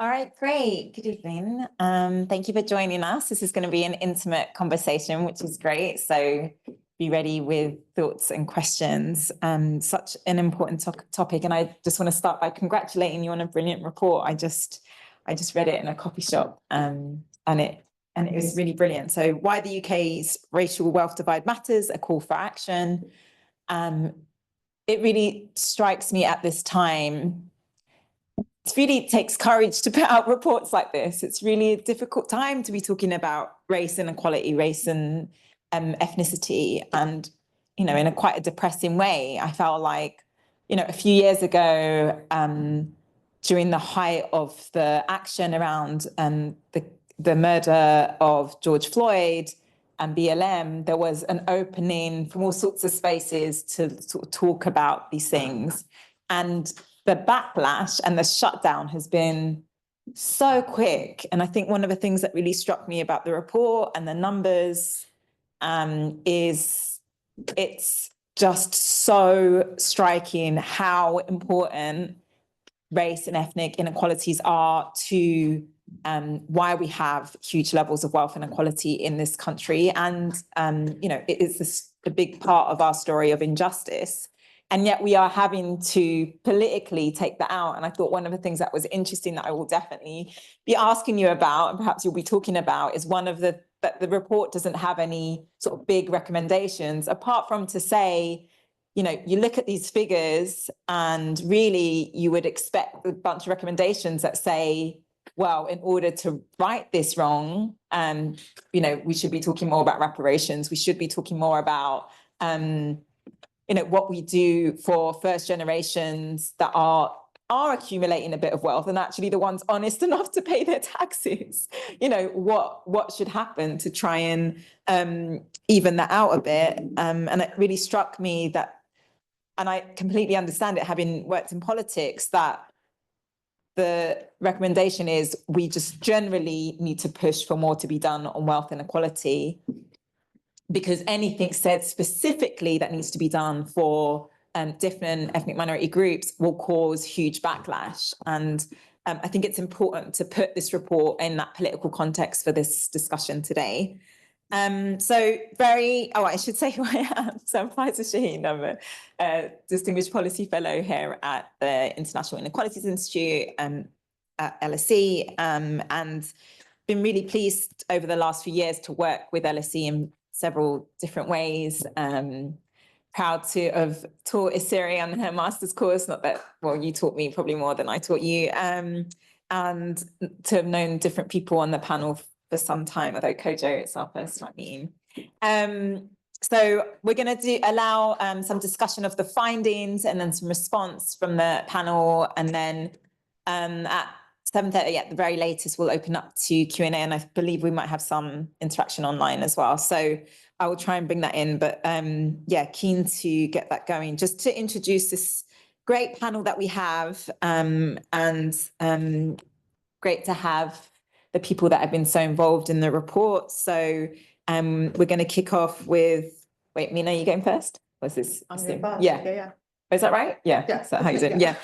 All right, great. Good evening. Thank you for joining us. This is going to be an intimate conversation, which is great. So be ready with thoughts and questions. Such an important topic. And I just want to start by congratulating you on a brilliant report. I just read it in a coffee shop and it was really brilliant. So why the UK's racial wealth divide matters, a call for action. It really strikes me at this time. It really takes courage to put out reports like this. It's really a difficult time to be talking about race inequality, race and ethnicity, and in a quite a depressing way. I felt like, a few years ago, during the height of the action around the murder of George Floyd and BLM, there was an opening from all sorts of spaces to sort of talk about these things. And the backlash and the shutdown has been so quick. And I think one of the things that really struck me about the report and the numbers is it's just so striking how important race and ethnic inequalities are to why we have huge levels of wealth inequality in this country. And, it is a big part of our story of injustice. And yet we are having to politically take that out. And I thought one of the things that was interesting that I will definitely be asking you about, and perhaps you'll be talking about, is that the report doesn't have any sort of big recommendations, apart from to say, you look at these figures and really you would expect a bunch of recommendations that say, well, in order to right this wrong, we should be talking more about reparations. We should be talking more about, what we do for first generations that are accumulating a bit of wealth and actually the ones honest enough to pay their taxes. What should happen to try and even that out a bit. And it really struck me that, and I completely understand it, having worked in politics, that the recommendation is we just generally need to push for more to be done on wealth inequality, because anything said specifically that needs to be done for different ethnic minority groups will cause huge backlash. And I think it's important to put this report in that political context for this discussion today. I should say who I am. So I'm Faiza Shaheen. I'm a Distinguished Policy Fellow here at the International Inequalities Institute at LSE, and been really pleased over the last few years to work with LSE in several different ways. Proud to have taught Esiri on her master's course, not that, well, you taught me probably more than I taught you, and to have known different people on the panel for some time, although Kojo, it's our first time meeting. So we're going to allow some discussion of the findings and then some response from the panel, and then at 7:30 at the very latest, we'll open up to Q&A, and I believe we might have some interaction online as well. So I will try and bring that in, but keen to get that going. Just to introduce this great panel that we have, and great to have the people that have been so involved in the report. So we're going to kick off with, wait, Mina, are you going first? What's this? I'm going first. Yeah. Yeah. Is that right? Yeah. Yeah. Is that how you do it? Yeah.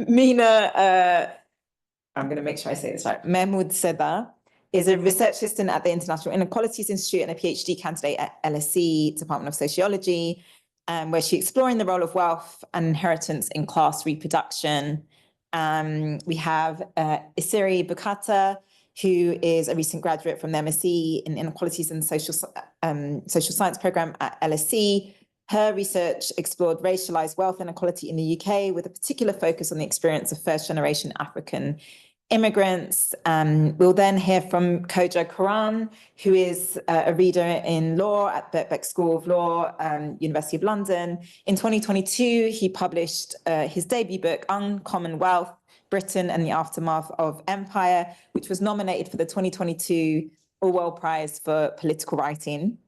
Mina, I'm going to make sure I say this right. Mahmoudzadeh is a research assistant at the International Inequalities Institute and a PhD candidate at LSE Department of Sociology, where she's exploring the role of wealth and inheritance in class reproduction. We have Esiri Bukata, who is a recent graduate from the MSc in Inequalities and Social Science program at LSE. Her research explored racialized wealth inequality in the UK with a particular focus on the experience of first-generation African immigrants. We'll then hear from Kojo Koram, who is a reader in law at Birkbeck School of Law, University of London. In 2022, he published his debut book, Uncommon Wealth, Britain and the Aftermath of Empire, which was nominated for the 2022 Orwell Prize for Political Writing.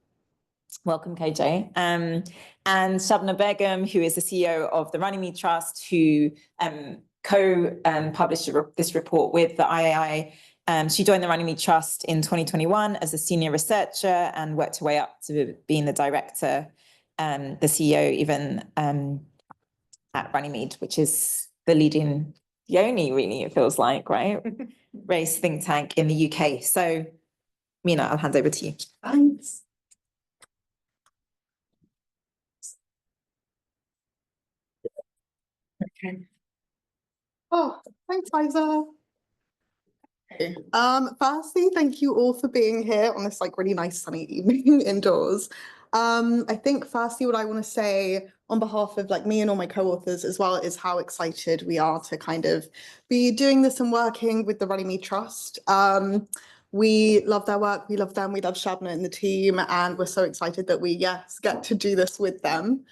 Welcome, KJ. And Shabna Begum, who is the CEO of the Runnymede Trust, who co-published this report with the IAI. She joined the Runnymede Trust in 2021 as a senior researcher and worked her way up to being the director, the CEO even at Runnymede, which is the leading the only really, it feels like, right? Race think tank in the UK. So Mina, I'll hand over to you. Thanks. Okay. Oh, thanks, Faiza. Okay. Firstly, thank you all for being here on this really nice sunny evening indoors. I think firstly what I want to say on behalf of me and all my co-authors as well is how excited we are to kind of be doing this and working with the Runnymede Trust. We love their work, we love them, we love Shabna and the team, and we're so excited that we get to do this with them.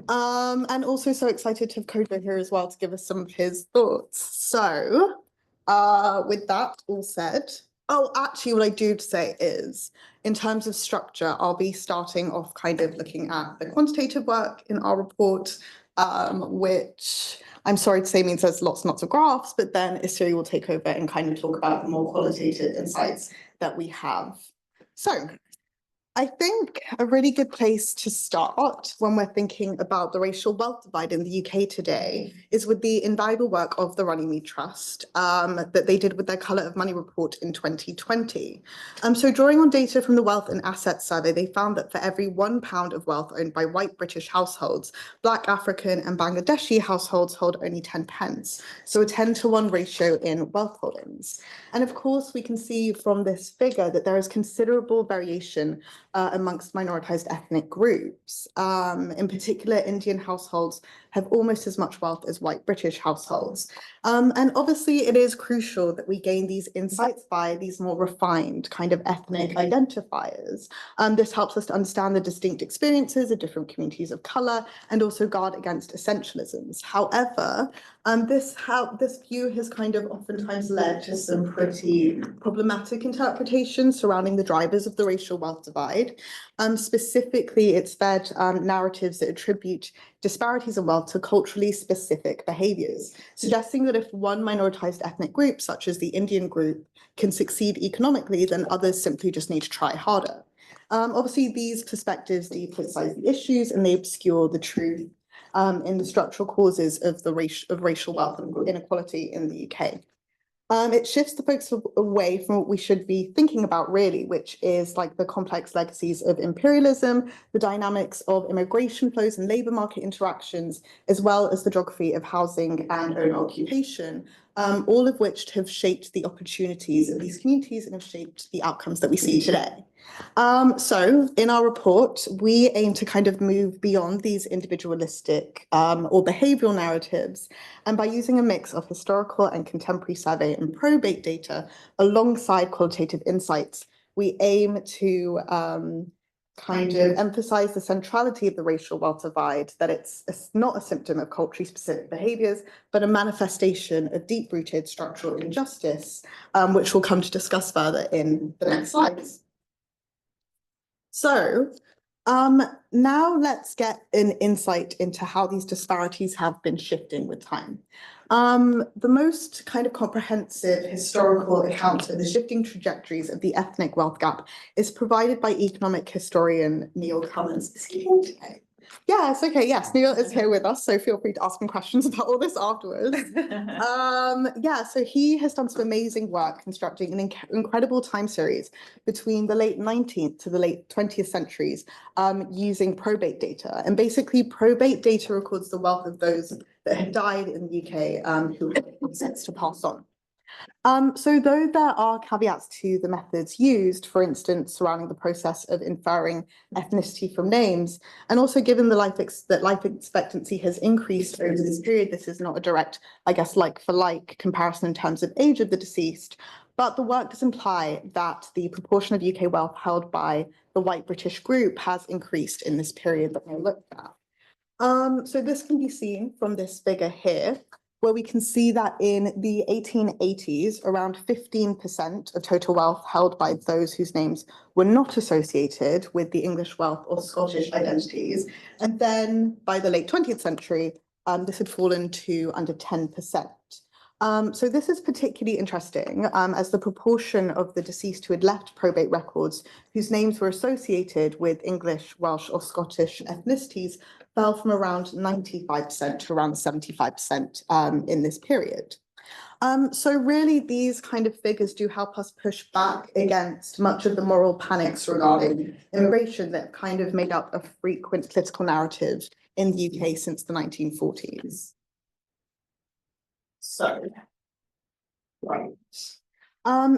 And also so excited to have Kojo here as well to give us some of his thoughts. So with that all said, actually what I do say is, in terms of structure, I'll be starting off kind of looking at the quantitative work in our report, which I'm sorry to say means there's lots and lots of graphs, but then Esiri will take over and kind of talk about the more qualitative insights that we have. So I think a really good place to start when we're thinking about the racial wealth divide in the UK today is with the invaluable work of the Runnymede Trust that they did with their Colour of Money report in 2020. So drawing on data from the Wealth and Assets Survey, they found that for every £1 of wealth owned by white British households, Black, African and Bangladeshi households hold only 10 pence. So a 10-to-1 ratio in wealth holdings. And of course, we can see from this figure that there is considerable variation amongst minoritized ethnic groups. In particular, Indian households have almost as much wealth as white British households. And obviously, it is crucial that we gain these insights by these more refined kind of ethnic identifiers. This helps us to understand the distinct experiences of different communities of color and also guard against essentialisms. However, this view has kind of oftentimes led to some pretty problematic interpretations surrounding the drivers of the racial wealth divide. Specifically, it's fed narratives that attribute disparities in wealth to culturally specific behaviours, suggesting that if one minoritized ethnic group, such as the Indian group, can succeed economically, then others simply just need to try harder. Obviously, these perspectives depoliticize the issues and they obscure the truth in the structural causes of racial wealth and inequality in the UK. It shifts the focus away from what we should be thinking about, really, which is the complex legacies of imperialism, the dynamics of immigration flows and labour market interactions, as well as the geography of housing and own occupation, all of which have shaped the opportunities of these communities and have shaped the outcomes that we see today. So in our report, we aim to kind of move beyond these individualistic or behavioural narratives, and by using a mix of historical and contemporary survey and probate data alongside qualitative insights, we aim to kind of emphasize the centrality of the racial wealth divide, that it's not a symptom of culturally specific behaviours, but a manifestation of deep-rooted structural injustice, which we'll come to discuss further in the next slides. So now let's get an insight into how these disparities have been shifting with time. The most kind of comprehensive historical account of the shifting trajectories of the ethnic wealth gap is provided by economic historian Neil Cummins. Is he here today? Yes, okay, yes, Neil is here with us, so feel free to ask him questions about all this afterwards. So he has done some amazing work constructing an incredible time series between the late 19th to the late 20th centuries using probate data. And basically, probate data records the wealth of those that had died in the UK who had assets to pass on. So though there are caveats to the methods used, for instance, surrounding the process of inferring ethnicity from names, and also given the life expectancy has increased over this period, this is not a direct, like-for-like comparison in terms of age of the deceased, but the work does imply that the proportion of UK wealth held by the white British group has increased in this period that we looked at. So this can be seen from this figure here, where we can see that in the 1880s, around 15% of total wealth held by those whose names were not associated with the English wealth or Scottish identities. And then by the late 20th century, this had fallen to under 10%. So this is particularly interesting as the proportion of the deceased who had left probate records whose names were associated with English, Welsh or Scottish ethnicities fell from around 95% to around 75% in this period. So really, these kind of figures do help us push back against much of the moral panics regarding immigration that have kind of made up a frequent political narrative in the UK since the 1940s. So, right.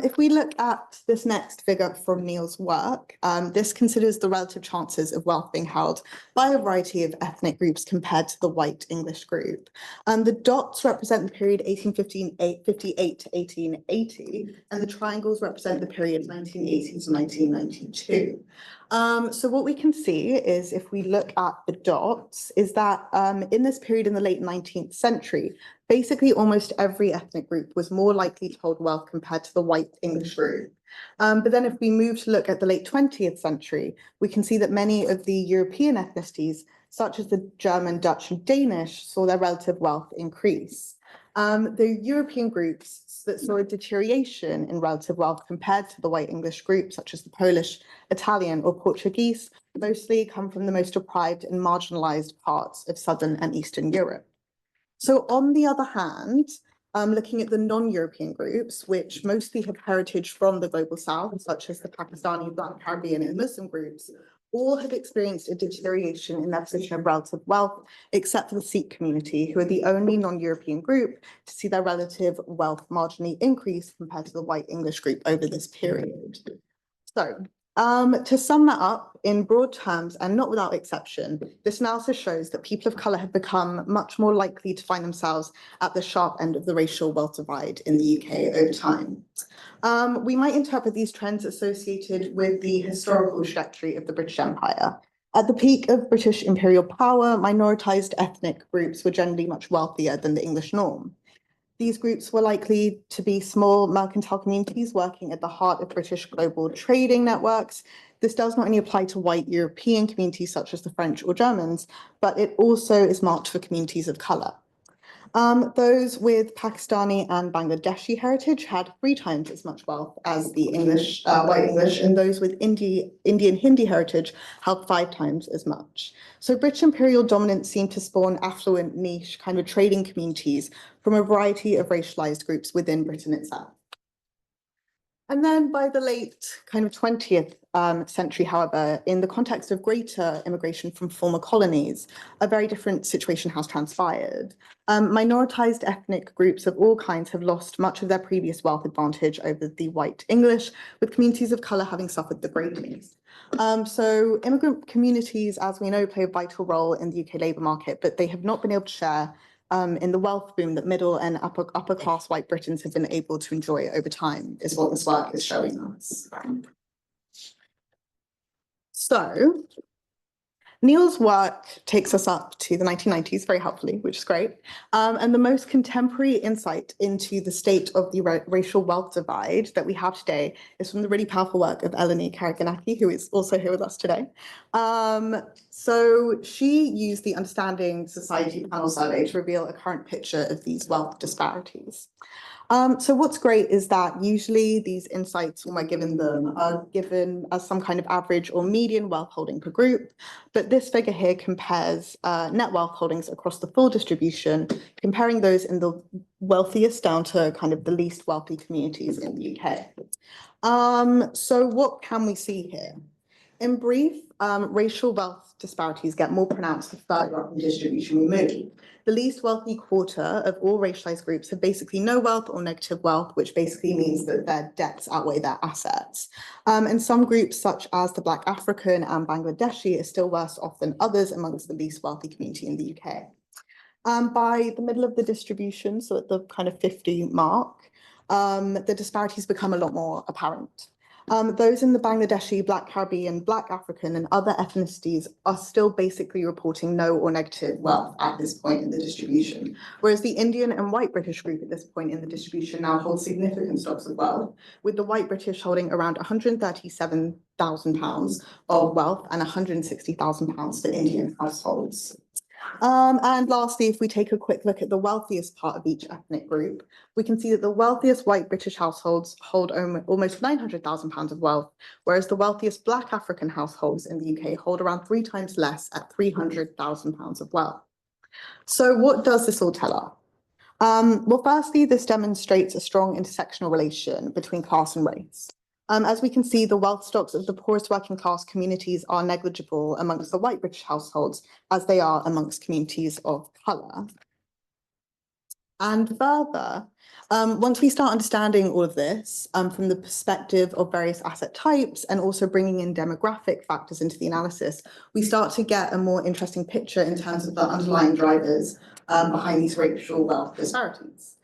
If we look at this next figure from Neil's work, this considers the relative chances of wealth being held by a variety of ethnic groups compared to the white English group. The dots represent the period 1858 to 1880, and the triangles represent the period 1980 to 1992. So what we can see is, if we look at the dots, is that in this period in the late 19th century, basically almost every ethnic group was more likely to hold wealth compared to the white English group. But then if we move to look at the late 20th century, we can see that many of the European ethnicities, such as the German, Dutch, and Danish, saw their relative wealth increase. The European groups that saw a deterioration in relative wealth compared to the white English group, such as the Polish, Italian, or Portuguese, mostly come from the most deprived and marginalized parts of Southern and Eastern Europe. So on the other hand, looking at the non-European groups, which mostly have heritage from the global south, such as the Pakistani, Black Caribbean, and Muslim groups, all have experienced a deterioration in their position of relative wealth, except for the Sikh community, who are the only non-European group to see their relative wealth marginally increase compared to the white English group over this period. So, to sum that up in broad terms and not without exception, this analysis shows that people of colour have become much more likely to find themselves at the sharp end of the racial wealth divide in the UK over time. We might interpret these trends associated with the historical trajectory of the British Empire. At the peak of British imperial power, minoritized ethnic groups were generally much wealthier than the English norm. These groups were likely to be small mercantile communities working at the heart of British global trading networks. This does not only apply to white European communities such as the French or Germans, but it also is marked for communities of colour. Those with Pakistani and Bangladeshi heritage had 3 times as much wealth as the English, white English, and those with Indian Hindi heritage held 5 times as much. So British imperial dominance seemed to spawn affluent, niche kind of trading communities from a variety of racialized groups within Britain itself. And then by the late kind of 20th century, however, in the context of greater immigration from former colonies, a very different situation has transpired. Minoritized ethnic groups of all kinds have lost much of their previous wealth advantage over the white English, with communities of colour having suffered the greatest. So immigrant communities, as we know, play a vital role in the UK labour market, but they have not been able to share in the wealth boom that middle and upper class white Britons have been able to enjoy over time, is what this work is showing us. So Neil's work takes us up to the 1990s very helpfully, which is great. And the most contemporary insight into the state of the racial wealth divide that we have today is from the really powerful work of Eleni Karaganaki, who is also here with us today. So she used the Understanding Society panel survey to reveal a current picture of these wealth disparities. So what's great is that usually these insights, when we're given them, are given as some kind of average or median wealth holding per group. But this figure here compares net wealth holdings across the full distribution, comparing those in the wealthiest down to kind of the least wealthy communities in the UK. So what can we see here? In brief, racial wealth disparities get more pronounced the further up in distribution we move. The least wealthy quarter of all racialized groups have basically no wealth or negative wealth, which basically means that their debts outweigh their assets. And some groups, such as the Black African and Bangladeshi, are still worse off than others amongst the least wealthy community in the UK. By the middle of the distribution, so at the kind of 50 mark, the disparities become a lot more apparent. Those in the Bangladeshi, Black Caribbean, Black African, and other ethnicities are still basically reporting no or negative wealth at this point in the distribution, whereas the Indian and white British group at this point in the distribution now hold significant stocks of wealth, with the white British holding around £137,000 of wealth and £160,000 for Indian households. And lastly, if we take a quick look at the wealthiest part of each ethnic group, we can see that the wealthiest white British households hold almost £900,000 of wealth, whereas the wealthiest Black African households in the UK hold around 3 times less at £300,000 of wealth. So what does this all tell us? Well, firstly, this demonstrates a strong intersectional relation between class and race. As we can see, the wealth stocks of the poorest working class communities are negligible amongst the white British households, as they are amongst communities of colour. And further, once we start understanding all of this from the perspective of various asset types and also bringing in demographic factors into the analysis, we start to get a more interesting picture in terms of the underlying drivers behind these racial wealth disparities.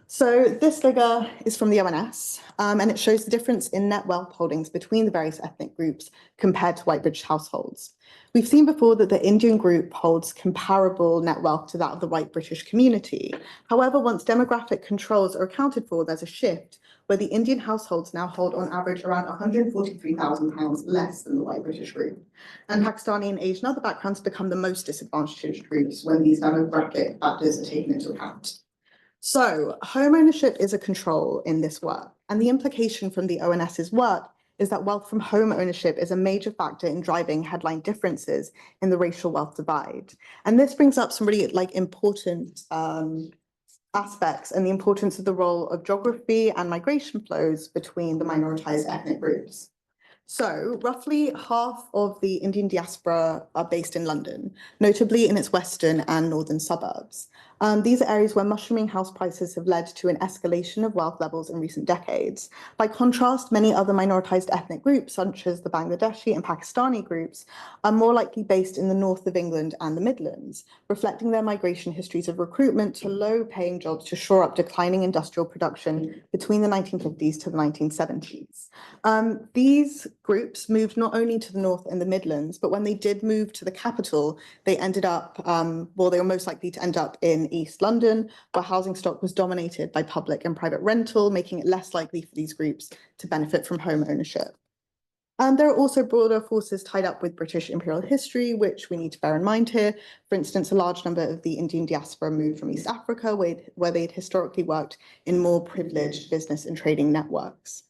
So this figure is from the ONS, and it shows the difference in net wealth holdings between the various ethnic groups compared to white British households. We've seen before that the Indian group holds comparable net wealth to that of the white British community. However, once demographic controls are accounted for, there's a shift where the Indian households now hold on average around £143,000 less than the white British group. And Pakistani and Asian other backgrounds become the most disadvantaged groups when these demographic factors are taken into account. So home ownership is a control in this work, and the implication from the ONS's work is that wealth from home ownership is a major factor in driving headline differences in the racial wealth divide. And this brings up some really important aspects and the importance of the role of geography and migration flows between the minoritized ethnic groups. So roughly half of the Indian diaspora are based in London, notably in its western and northern suburbs. These are areas where mushrooming house prices have led to an escalation of wealth levels in recent decades. By contrast, many other minoritized ethnic groups, such as the Bangladeshi and Pakistani groups, are more likely based in the north of England and the Midlands, reflecting their migration histories of recruitment to low-paying jobs to shore up declining industrial production between the 1950s to the 1970s. These groups moved not only to the north and the Midlands, but when they did move to the capital, they ended up, well, they were most likely to end up in East London, where housing stock was dominated by public and private rental, making it less likely for these groups to benefit from home ownership. There are also broader forces tied up with British imperial history, which we need to bear in mind here. For instance, a large number of the Indian diaspora moved from East Africa, where they'd historically worked in more privileged business and trading networks.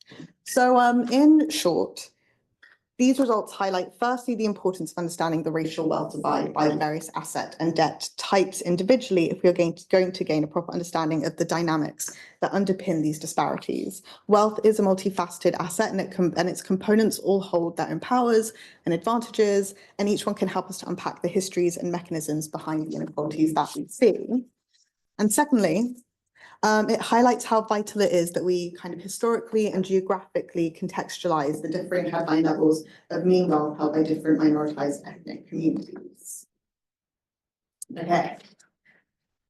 So in short, these results highlight firstly the importance of understanding the racial wealth divide by the various asset and debt types individually if we are going to gain a proper understanding of the dynamics that underpin these disparities. Wealth is a multifaceted asset and its components all hold their own powers and advantages, and each one can help us to unpack the histories and mechanisms behind the inequalities that we see. And secondly, it highlights how vital it is that we kind of historically and geographically contextualize the differing headline levels of mean wealth held by different minoritized ethnic communities. Okay.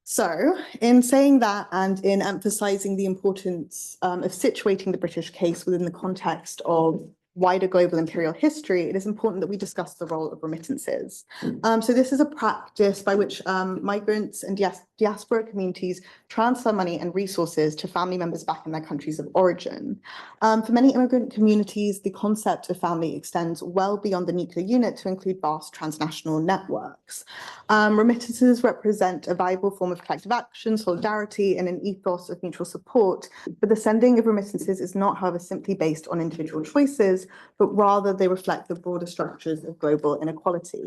So in saying that and in emphasizing the importance of situating the British case within the context of wider global imperial history, it is important that we discuss the role of remittances. So this is a practice by which migrants and diaspora communities transfer money and resources to family members back in their countries of origin. For many immigrant communities, the concept of family extends well beyond the nuclear unit to include vast transnational networks. Remittances represent a valuable form of collective action, solidarity, and an ethos of mutual support. But the sending of remittances is not, however, simply based on individual choices, but rather they reflect the broader structures of global inequality.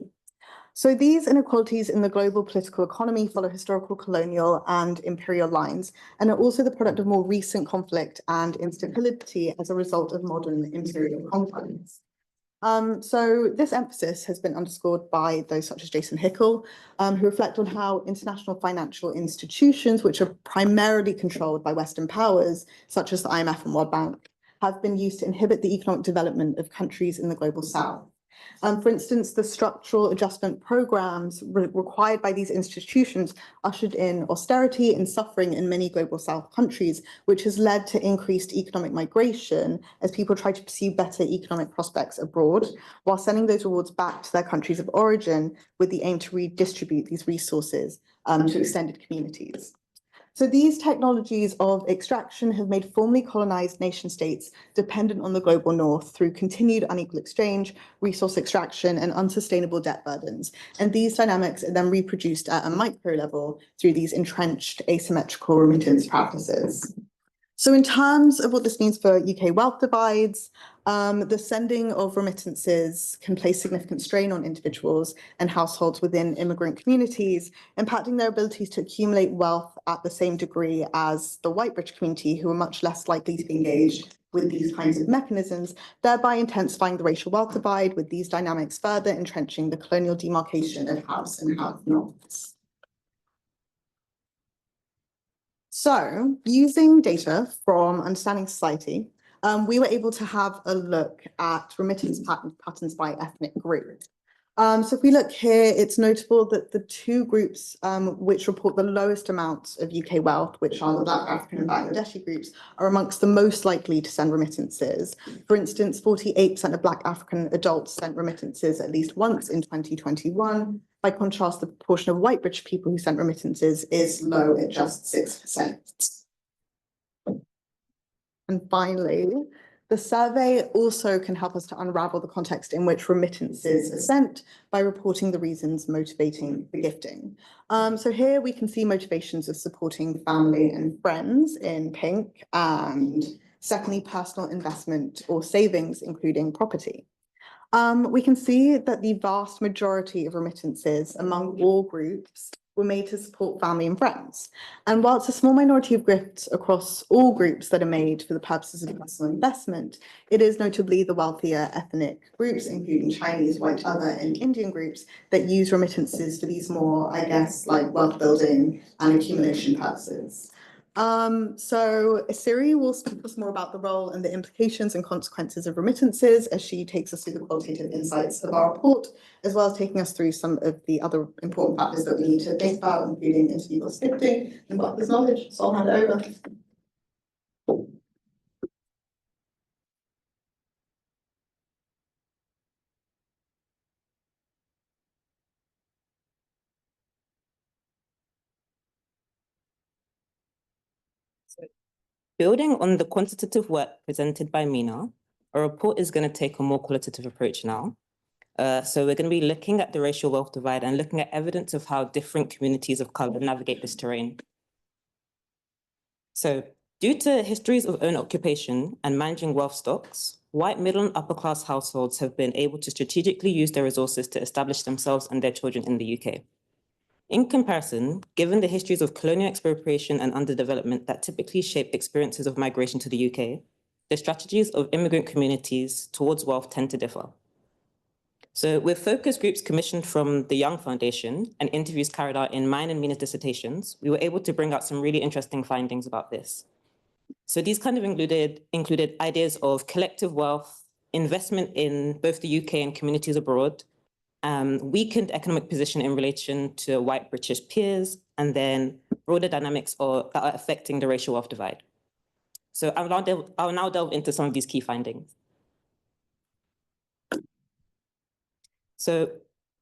So these inequalities in the global political economy follow historical, colonial, and imperial lines, and are also the product of more recent conflict and instability as a result of modern imperial conflicts. So this emphasis has been underscored by those such as Jason Hickel, who reflect on how international financial institutions, which are primarily controlled by Western powers, such as the IMF and World Bank, have been used to inhibit the economic development of countries in the global south. For instance, the structural adjustment programs required by these institutions ushered in austerity and suffering in many global south countries, which has led to increased economic migration as people try to pursue better economic prospects abroad, while sending those rewards back to their countries of origin with the aim to redistribute these resources to extended communities. So these technologies of extraction have made formerly colonized nation states dependent on the global north through continued unequal exchange, resource extraction, and unsustainable debt burdens. And these dynamics are then reproduced at a micro level through these entrenched asymmetrical remittance practices. So in terms of what this means for UK wealth divides, The sending of remittances can place significant strain on individuals and households within immigrant communities, impacting their abilities to accumulate wealth at the same degree as the white British community, who are much less likely to be engaged with these kinds of mechanisms, thereby intensifying the racial wealth divide, with these dynamics further entrenching the colonial demarcation of haves and have-nots. So, using data from Understanding Society, we were able to have a look at remittance patterns by ethnic group. So if we look here, it's notable that the two groups which report the lowest amounts of UK wealth, which are the Black African and Bangladeshi groups, are amongst the most likely to send remittances. For instance, 48% of Black African adults sent remittances at least once in 2021. By contrast, the proportion of white British people who sent remittances is low at just 6%. And finally, the survey also can help us to unravel the context in which remittances are sent by reporting the reasons motivating the gifting. So here we can see motivations of supporting family and friends in pink, and secondly, personal investment or savings, including property. We can see that the vast majority of remittances among all groups were made to support family and friends. And while it's a small minority of gifts across all groups that are made for the purposes of personal investment, it is notably the wealthier ethnic groups, including Chinese, white, other, and Indian groups, that use remittances for these more, I guess, like wealth building and accumulation purposes. So Esiri will speak to us more about the role and the implications and consequences of remittances as she takes us through the qualitative insights of our report, as well as taking us through some of the other important factors that we need to think about, including interview scripting and workers' knowledge. So I'll hand it over. Building on the quantitative work presented by Mina, our report is going to take a more qualitative approach now. So we're going to be looking at the racial wealth divide and looking at evidence of how different communities of color navigate this terrain. So due to histories of own occupation and managing wealth stocks, white middle and upper class households have been able to strategically use their resources to establish themselves and their children in the UK. In comparison, given the histories of colonial expropriation and underdevelopment that typically shape experiences of migration to the UK, the strategies of immigrant communities towards wealth tend to differ. So with focus groups commissioned from the Young Foundation and interviews carried out in mine and Mina's dissertations, we were able to bring out some really interesting findings about this. So these kind of included ideas of collective wealth, investment in both the UK and communities abroad, weakened economic position in relation to white British peers, and then broader dynamics that are affecting the racial wealth divide. So I'll now delve into some of these key findings. So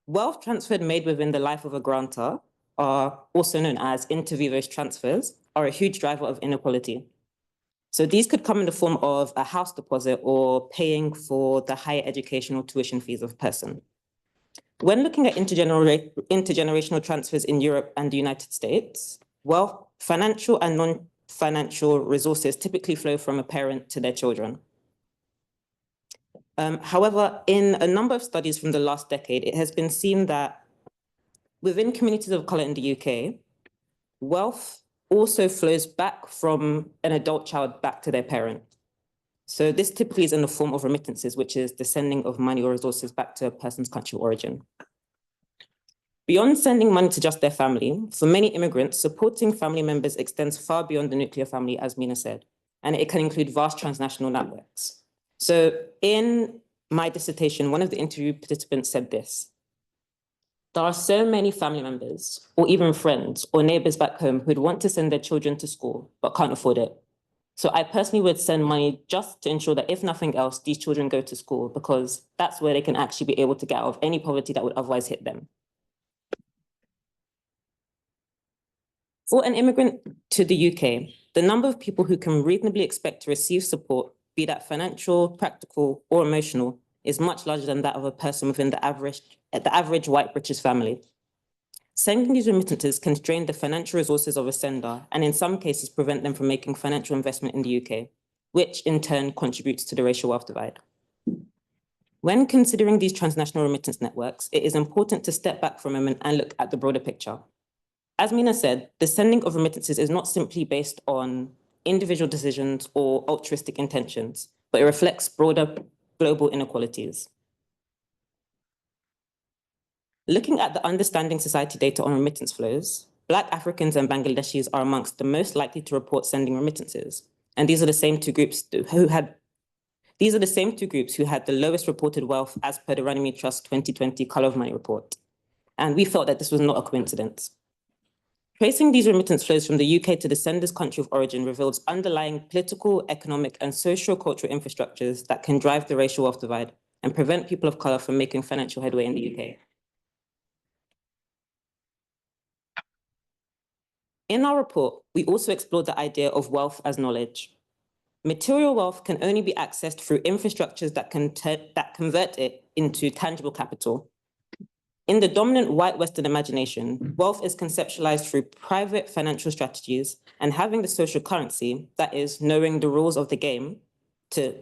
wealth transferred made within the life of a grantor, are also known as inter vivos transfers, are a huge driver of inequality. So these could come in the form of a house deposit or paying for the higher educational tuition fees of a person. When looking at intergenerational transfers in Europe and the United States, wealth, financial and non-financial resources typically flow from a parent to their children. However, in a number of studies from the last decade, it has been seen that within communities of color in the UK, wealth also flows back from an adult child back to their parent. So this typically is in the form of remittances, which is the sending of money or resources back to a person's country of origin. Beyond sending money to just their family, for many immigrants, supporting family members extends far beyond the nuclear family, as Mina said, and it can include vast transnational networks. So in my dissertation, one of the interview participants said this: there are so many family members, or even friends or neighbors back home who'd want to send their children to school, but can't afford it. So I personally would send money just to ensure that if nothing else, these children go to school, because that's where they can actually be able to get out of any poverty that would otherwise hit them. For an immigrant to the UK, the number of people who can reasonably expect to receive support, be that financial, practical, or emotional, is much larger than that of a person within the average white British family. Sending these remittances can strain the financial resources of a sender, and in some cases prevent them from making financial investment in the UK, which in turn contributes to the racial wealth divide. When considering these transnational remittance networks, it is important to step back for a moment and look at the broader picture. As Mina said, the sending of remittances is not simply based on individual decisions or altruistic intentions, but it reflects broader global inequalities. Looking at the Understanding Society data on remittance flows, Black Africans and Bangladeshis are amongst the most likely to report sending remittances. And these are the same two groups who had the lowest reported wealth as per the Runnymede Trust 2020 Colour of Money report. And we felt that this was not a coincidence. Tracing these remittance flows from the UK to the sender's country of origin reveals underlying political, economic, and socio-cultural infrastructures that can drive the racial wealth divide and prevent people of colour from making financial headway in the UK. In our report, we also explored the idea of wealth as knowledge. Material wealth can only be accessed through infrastructures that convert it into tangible capital. In the dominant white Western imagination, wealth is conceptualized through private financial strategies and having the social currency, that is, knowing the rules of the game to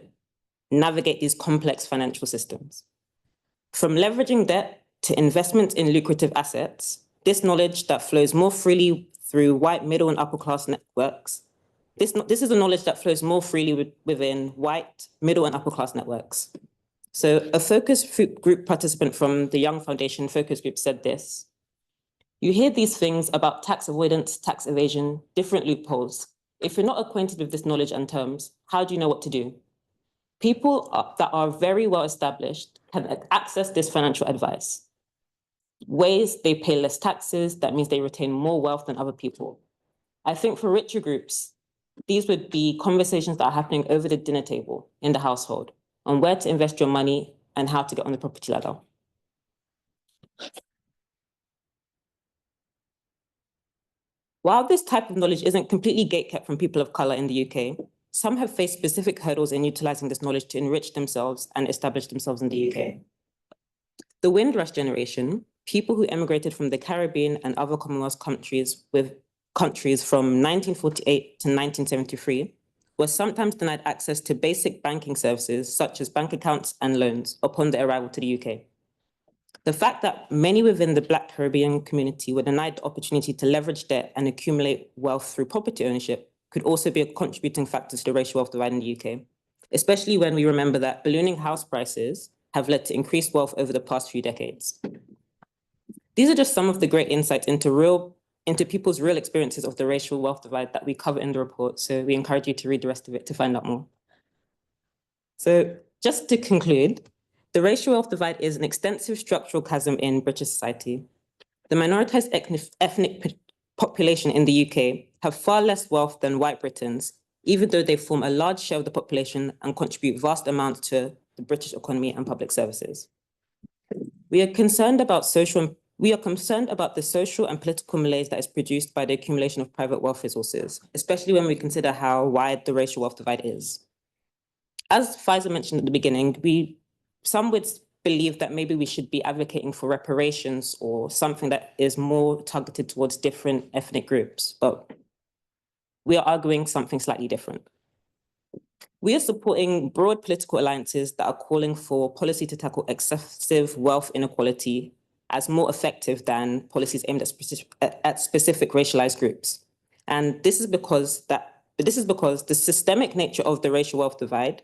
navigate these complex financial systems. From leveraging debt to investment in lucrative assets, this knowledge that flows more freely through white middle and upper class networks, this is a knowledge that flows more freely within white middle and upper class networks. So a focus group participant from the Young Foundation focus group said this: "You hear these things about tax avoidance, tax evasion, different loopholes. If you're not acquainted with this knowledge and terms, how do you know what to do? People that are very well established can access this financial advice. Ways they pay less taxes, that means they retain more wealth than other people. I think for richer groups, these would be conversations that are happening over the dinner table in the household on where to invest your money and how to get on the property ladder." While this type of knowledge isn't completely gatekept from people of colour in the UK, some have faced specific hurdles in utilising this knowledge to enrich themselves and establish themselves in the UK. The Windrush generation, people who emigrated from the Caribbean and other Commonwealth countries from 1948 to 1973, were sometimes denied access to basic banking services such as bank accounts and loans upon their arrival to the UK. The fact that many within the Black Caribbean community were denied the opportunity to leverage debt and accumulate wealth through property ownership could also be a contributing factor to the racial wealth divide in the UK, especially when we remember that ballooning house prices have led to increased wealth over the past few decades. These are just some of the great insights into people's real experiences of the racial wealth divide that we cover in the report. So we encourage you to read the rest of it to find out more. So just to conclude, the racial wealth divide is an extensive structural chasm in British society. The minoritized ethnic population in the UK have far less wealth than white Britons, even though they form a large share of the population and contribute vast amounts to the British economy and public services. We are concerned about the social and political malaise that is produced by the accumulation of private wealth resources, especially when we consider how wide the racial wealth divide is. As Faiza mentioned at the beginning, some would believe that maybe we should be advocating for reparations or something that is more targeted towards different ethnic groups, but we are arguing something slightly different. We are supporting broad political alliances that are calling for policy to tackle excessive wealth inequality as more effective than policies aimed at specific racialized groups. And this is because the systemic nature of the racial wealth divide,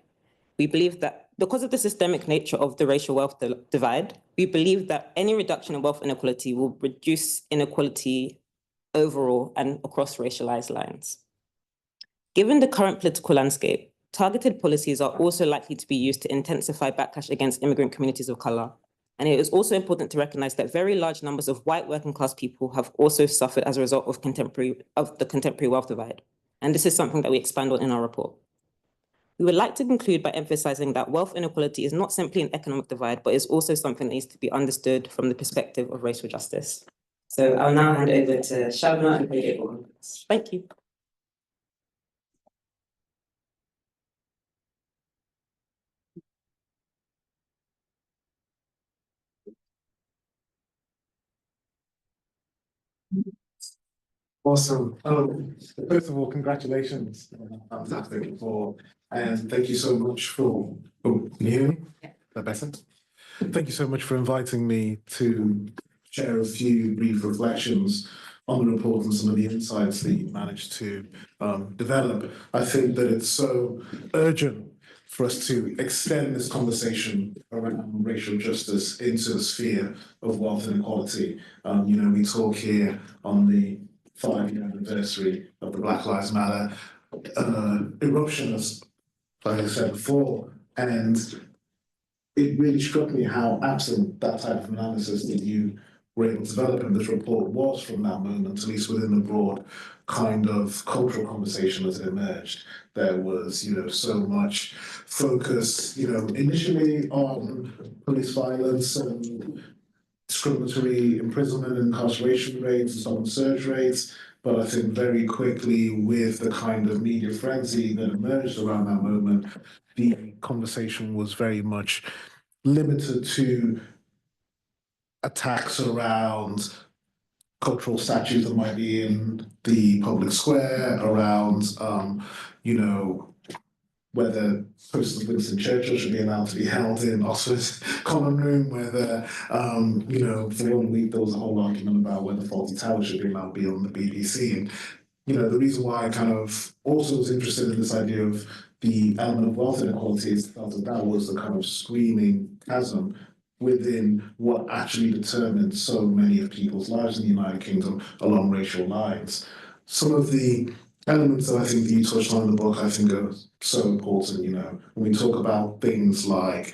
we believe that because of the systemic nature of the racial wealth divide, we believe that any reduction in wealth inequality will reduce inequality overall and across racialized lines. Given the current political landscape, targeted policies are also likely to be used to intensify backlash against immigrant communities of colour. And it is also important to recognise that very large numbers of white working class people have also suffered as a result of the contemporary wealth divide. And this is something that we expand on in our report. We would like to conclude by emphasising that wealth inequality is not simply an economic divide, but is also something that needs to be understood from the perspective of racial justice. So I'll now hand over to Shabna and Kojo. Thank you. Awesome. First of all, congratulations. Fantastic. And thank you so much for can you hear me? that better? Thank you so much for inviting me to share a few brief reflections on the report and some of the insights that you managed to develop. I think that it's so urgent for us to extend this conversation around racial justice into the sphere of wealth inequality. We talk here on the 5-year anniversary of the Black Lives Matter eruption, as I said before, and it really struck me how absent that type of analysis that you were able to develop in this report was from that moment, at least within the broad kind of cultural conversation as it emerged. There was, so much focus, initially on police violence and discriminatory imprisonment and incarceration rates and some surge rates. But I think very quickly, with the kind of media frenzy that emerged around that moment, the conversation was very much limited to attacks around cultural statues that might be in the public square, around, whether posters of Winston Churchill should be allowed to be held in Oxford's common room, whether, for 1 week there was a whole argument about whether Fawlty Towers should be allowed to be on the BBC. And, the reason why I kind of also was interested in this idea of the element of wealth inequality is that was the kind of screaming chasm within what actually determines so many of people's lives in the United Kingdom along racial lines. Some of the elements that I think that you touched on in the book, I think are so important, when we talk about things like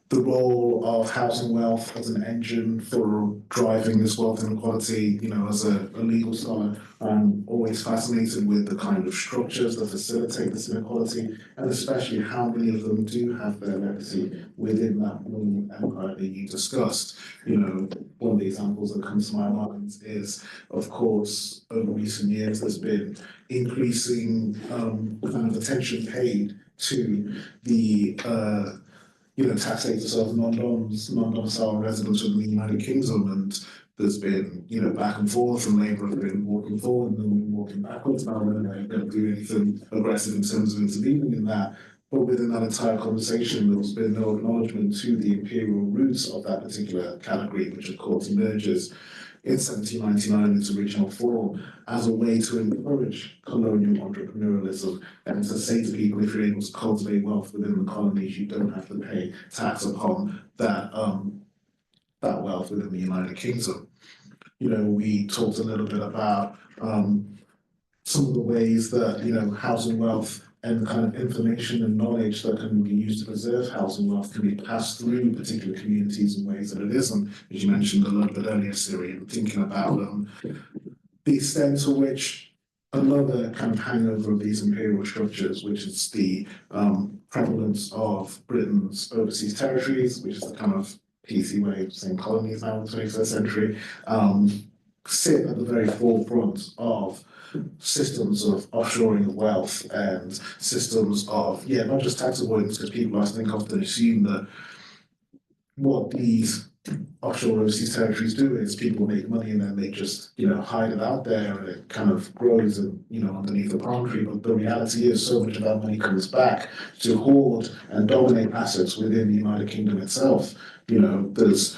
the role of housing wealth as an engine for driving this wealth inequality. As a legal scholar, I'm always fascinated with the kind of structures that facilitate this inequality, and especially how many of them do have their legacy within that Roman empire that you discussed. One of the examples that comes to my mind is, of course, over recent years, there's been increasing kind of attention paid to the tax status of non-domicile residents within the United Kingdom, and there's been, back and forth, and Labour have been walking forward and then walking backwards. Now they're not going to do anything aggressive in terms of intervening in that. But within that entire conversation, there's been no acknowledgement to the imperial roots of that particular category, which of course emerges in 1799 in its original form as a way to encourage colonial entrepreneurialism and to say to people, if you're able to cultivate wealth within the colonies, you don't have to pay tax upon that that wealth within the United Kingdom. We talked a little bit about some of the ways that housing wealth and the kind of information and knowledge that can be used to preserve housing wealth can be passed through particular communities in ways that it isn't, as you mentioned a little bit earlier, Esiri, and thinking about the extent to which another kind of hangover of these imperial structures, which is the prevalence of Britain's overseas territories, which is the kind of PC way of saying colonies now in the 21st century, sit at the very forefront of systems of offshoring of wealth and systems of, not just tax avoidance, because people I think often assume that what these offshore overseas territories do is people make money and then they just, hide it out there and it kind of grows and, underneath the palm tree. But the reality is so much of that money comes back to hoard and dominate assets within the United Kingdom itself. There's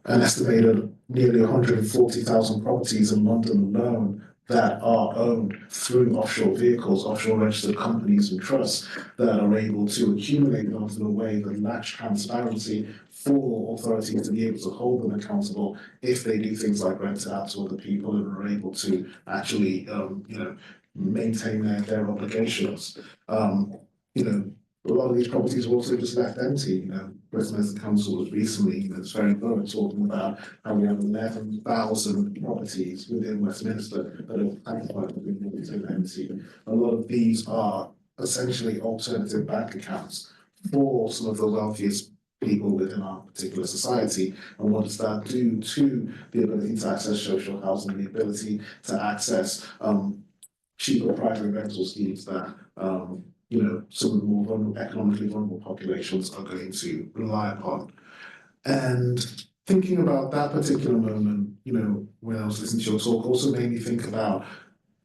an estimated nearly 140,000 properties in London alone that are owned through offshore vehicles, offshore registered companies and trusts that are able to accumulate wealth in a way that lacks transparency for authorities to be able to hold them accountable if they do things like rent it out to other people and are able to actually, maintain their obligations. A lot of these properties were also just left empty. Westminster Council was recently, it's very thorough, talking about how we have 11,000 properties within Westminster that are classified as empty. A lot of these are essentially alternative bank accounts for some of the wealthiest people within our particular society. And what does that do to the ability to access social housing, the ability to access cheaper private rental schemes that some of the more economically vulnerable populations are going to rely upon. And thinking about that particular moment, when I was listening to your talk, also made me think about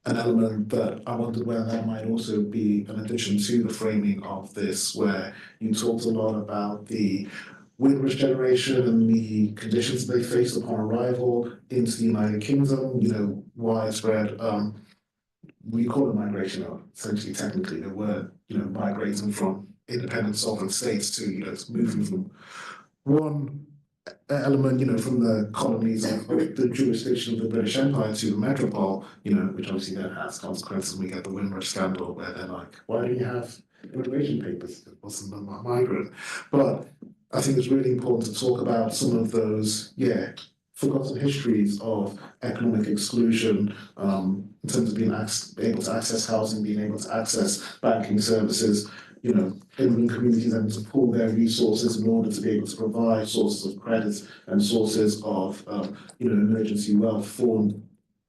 an element that I wondered whether that might also be an addition to the framing of this, where you talked a lot about the Windrush generation and the conditions they faced upon arrival into the United Kingdom, you know, widespread, we call it migration, essentially, technically, they were, you know, migrating from independent sovereign states to, you know, moving from one element, you know, from the colonies of the jurisdiction of the British Empire to the metropole, you know, which obviously then has consequences. We get the Windrush scandal where they're like, why do you have immigration papers? It wasn't a migrant. But I think it's really important to talk about some of those, forgotten histories of economic exclusion, in terms of being able to access housing, being able to access banking services, you know, immigrant communities having to pool their resources in order to be able to provide sources of credit and sources of, you know, emergency wealth for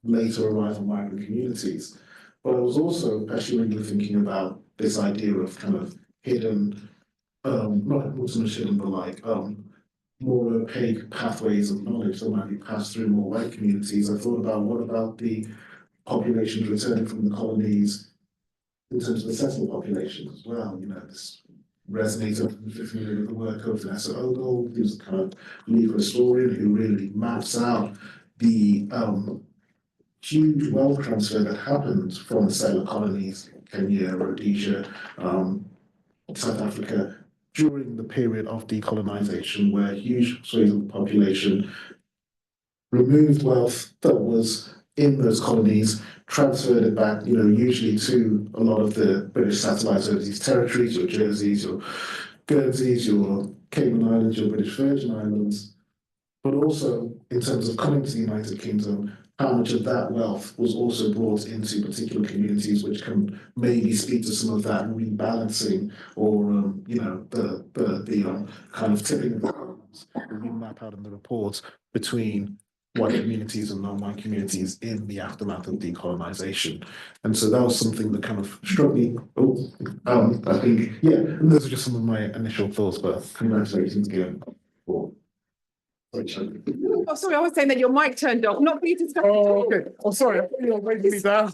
later arrival migrant communities. But I was also actually really thinking about this idea of kind of hidden, not so much hidden, but like more opaque pathways of knowledge that might be passed through more white communities. I thought about what about the populations returning from the colonies in terms of the settler populations as well. You know, this resonated with the work of Vanessa Ogle, who's a kind of legal historian who really maps out the huge wealth transfer that happened from the settler colonies, Kenya, Rhodesia, South Africa, during the period of decolonization, where huge swathes of the population removed wealth that was in those colonies, transferred it back, you know, usually to a lot of the British satellites over these territories, your Jerseys, your Guernseys, your Cayman Islands, your British Virgin Islands, but also in terms of coming to the United Kingdom, how much of that wealth was also brought into particular communities, which can maybe speak to some of that rebalancing or, you know, the kind of tipping of the balance that we map out in the report between white communities and non-white communities in the aftermath of decolonization. And so that was something that kind of struck me. I think, and those are just some of my initial thoughts, but congratulations again. Oh, sorry, I was saying that your mic turned off, not for you to stop. Oh, okay. Oh, sorry. I thought you were waiting me down.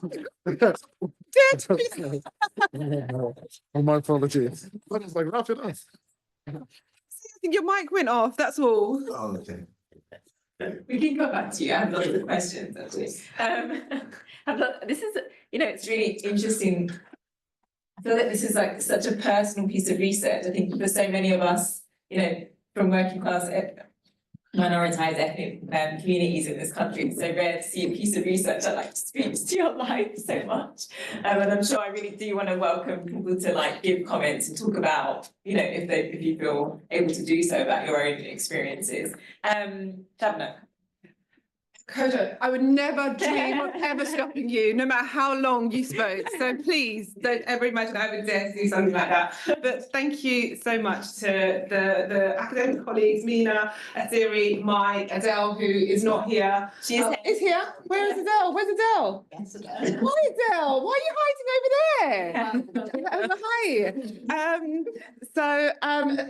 Oh, my apologies. I was like, wrap it up. I think your mic went off, that's all. Oh, okay. We can go back to you. I have lots of questions, actually. This is, you know, it's really interesting. I feel like this is like such a personal piece of research. I think for so many of us, you know, from working class, minoritized ethnic communities in this country, it's so rare to see a piece of research that like speaks to your life so much. And I'm sure I really do want to welcome people to like give comments and talk about, you know, if you feel able to do so, about your own experiences. Shabna. Kojo, I would never dream of ever stopping you, no matter how long you spoke. So please don't ever imagine I would dare to do something like that. But thank you so much to the academic colleagues, Mina, Esiri, Mike, Adele, who is not here. She is here. Where is Adele? Where's Adele? Yes, Adele. Hi, Adele. Why are you hiding over there? Hi.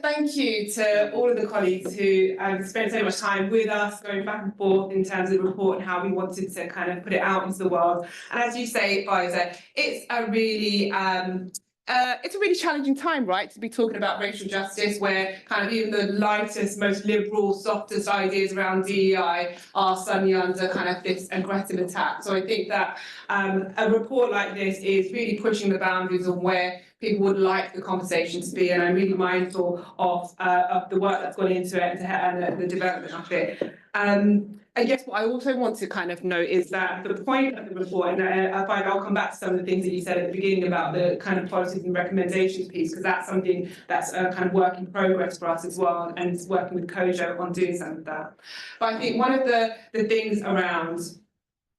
Thank you to all of the colleagues who spent so much time with us, going back and forth in terms of the report and how we wanted to kind of put it out into the world. And as you say, Faiza, it's a really challenging time, right, to be talking about racial justice, where kind of even the lightest, most liberal, softest ideas around DEI are suddenly under kind of this aggressive attack. So I think that a report like this is really pushing the boundaries of where people would like the conversation to be, and I'm really mindful of the work that's gone into it and the development of it. I guess what I also want to kind of note is that the point of the report, and I'll come back to some of the things that you said at the beginning about the kind of policies and recommendations piece, because that's something that's a kind of work in progress for us as well, and working with Kojo on doing some of that. But I think one of the things around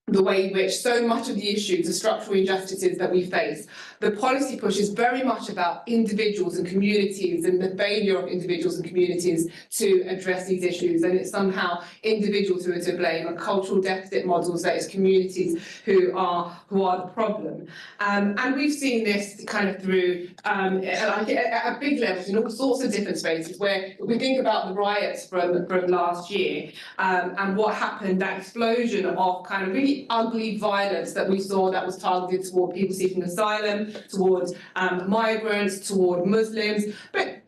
the way in which so much of the issues, the structural injustices that we face, the policy push is very much about individuals and communities and the failure of individuals and communities to address these issues. And it's somehow individuals who are to blame, and cultural deficit models that it's communities who are the problem. And we've seen this kind of through at big levels in all sorts of different spaces, where we think about the riots from last year and what happened, that explosion of kind of really ugly violence that we saw that was targeted toward people seeking asylum, towards migrants, toward Muslims, but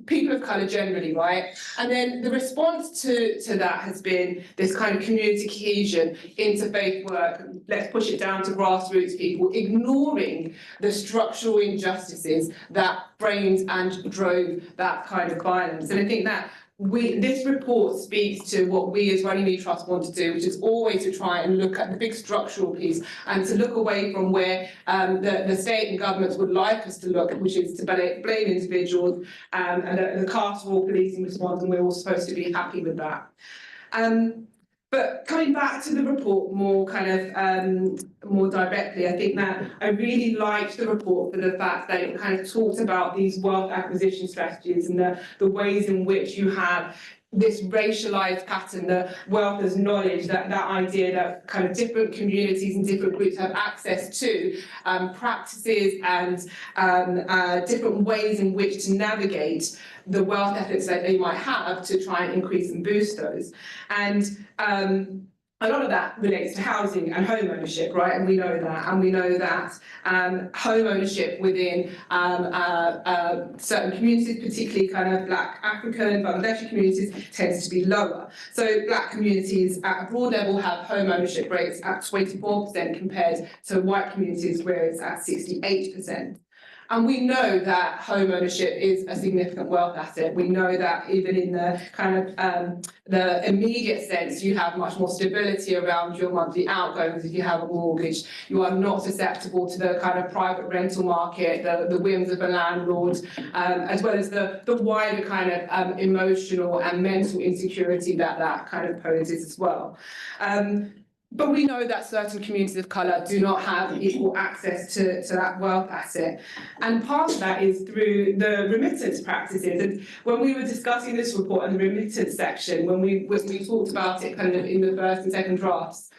people of colour generally, right? And then the response to that has been this kind of community cohesion, interfaith work, let's push it down to grassroots people, ignoring the structural injustices that framed and drove that kind of violence. And I think that this report speaks to what we as Runnymede Trust want to do, which is always to try and look at the big structural piece and to look away from where the state and governments would like us to look, which is to blame individuals and the carceral policing response, and we're all supposed to be happy with that. But coming back to the report more more directly, I think that I really liked the report for the fact that it kind of talked about these wealth acquisition strategies and the ways in which you have this racialized pattern, the wealth as knowledge, that idea that kind of different communities and different groups have access to practices and different ways in which to navigate the wealth efforts that they might have to try and increase and boost those. And a lot of that relates to housing and home ownership, right? And we know that. And we know that home ownership within certain communities, particularly kind of Black African, Bangladeshi communities, tends to be lower. So Black communities at a broad level have home ownership rates at 24% compared to white communities where it's at 68%. And we know that home ownership is a significant wealth asset. We know that even in the kind of the immediate sense, you have much more stability around your monthly outgoings if you have a mortgage. You are not susceptible to the kind of private rental market, the whims of a landlord, as well as the wider kind of emotional and mental insecurity that kind of poses as well. But we know that certain communities of colour do not have equal access to that wealth asset. And part of that is through the remittance practices. And when we were discussing this report in the remittance section, when we talked about it kind of in the first and second drafts,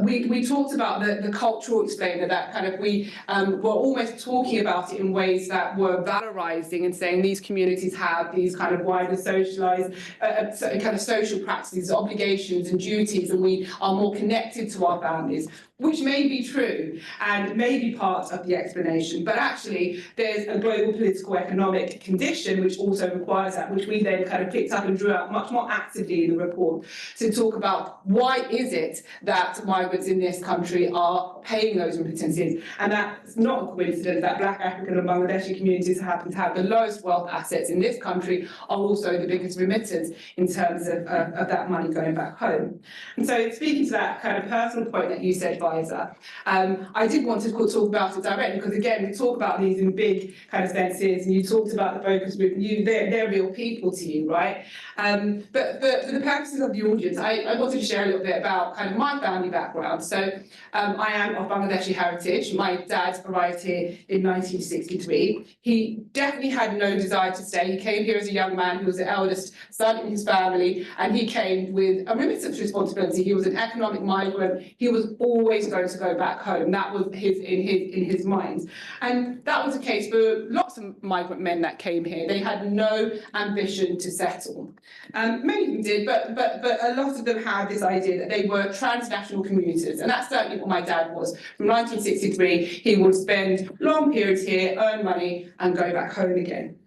we talked about the cultural explainer, that kind of we were almost talking about it in ways that were valorizing and saying these communities have these kind of wider socialized kind of social practices, obligations and duties, and we are more connected to our families, which may be true and may be part of the explanation. But actually, there's a global political economic condition which also requires that, which we then kind of picked up and drew out much more actively in the report to talk about why is it that migrants in this country are paying those remittances. And that's not a coincidence that Black, African and Bangladeshi communities happen to have the lowest wealth assets in this country, are also the biggest remitters in terms of that money going back home. And so speaking to that kind of personal point that you said, Faiza, I did want to talk about it directly because, again, we talk about these in big kind of senses, and you talked about the focus group, they're real people to you, right? But for the purposes of the audience, I wanted to share a little bit about kind of my family background. So I am of Bangladeshi heritage. My dad arrived here in 1963. He definitely had no desire to stay. He came here as a young man. He was the eldest son in his family, and he came with a remittance responsibility. He was an economic migrant. He was always going to go back home. That was in his mind. And that was the case for lots of migrant men that came here. They had no ambition to settle. Many of them did, but a lot of them had this idea that they were transnational commuters, and that's certainly what my dad was. From 1963, he would spend long periods here, earn money, and go back home again.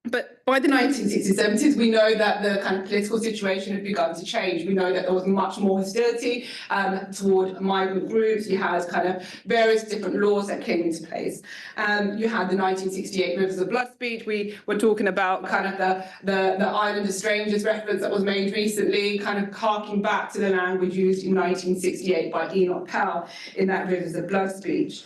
But by the 1960s, 70s, we know that the kind of political situation had begun to change. We know that there was much more hostility toward migrant groups. You had kind of various different laws that came into place. You had the 1968 Rivers of Blood speech. We were talking about kind of the Island of Strangers reference that was made recently, kind of harking back to the language used in 1968 by Enoch Powell in that Rivers of Blood speech.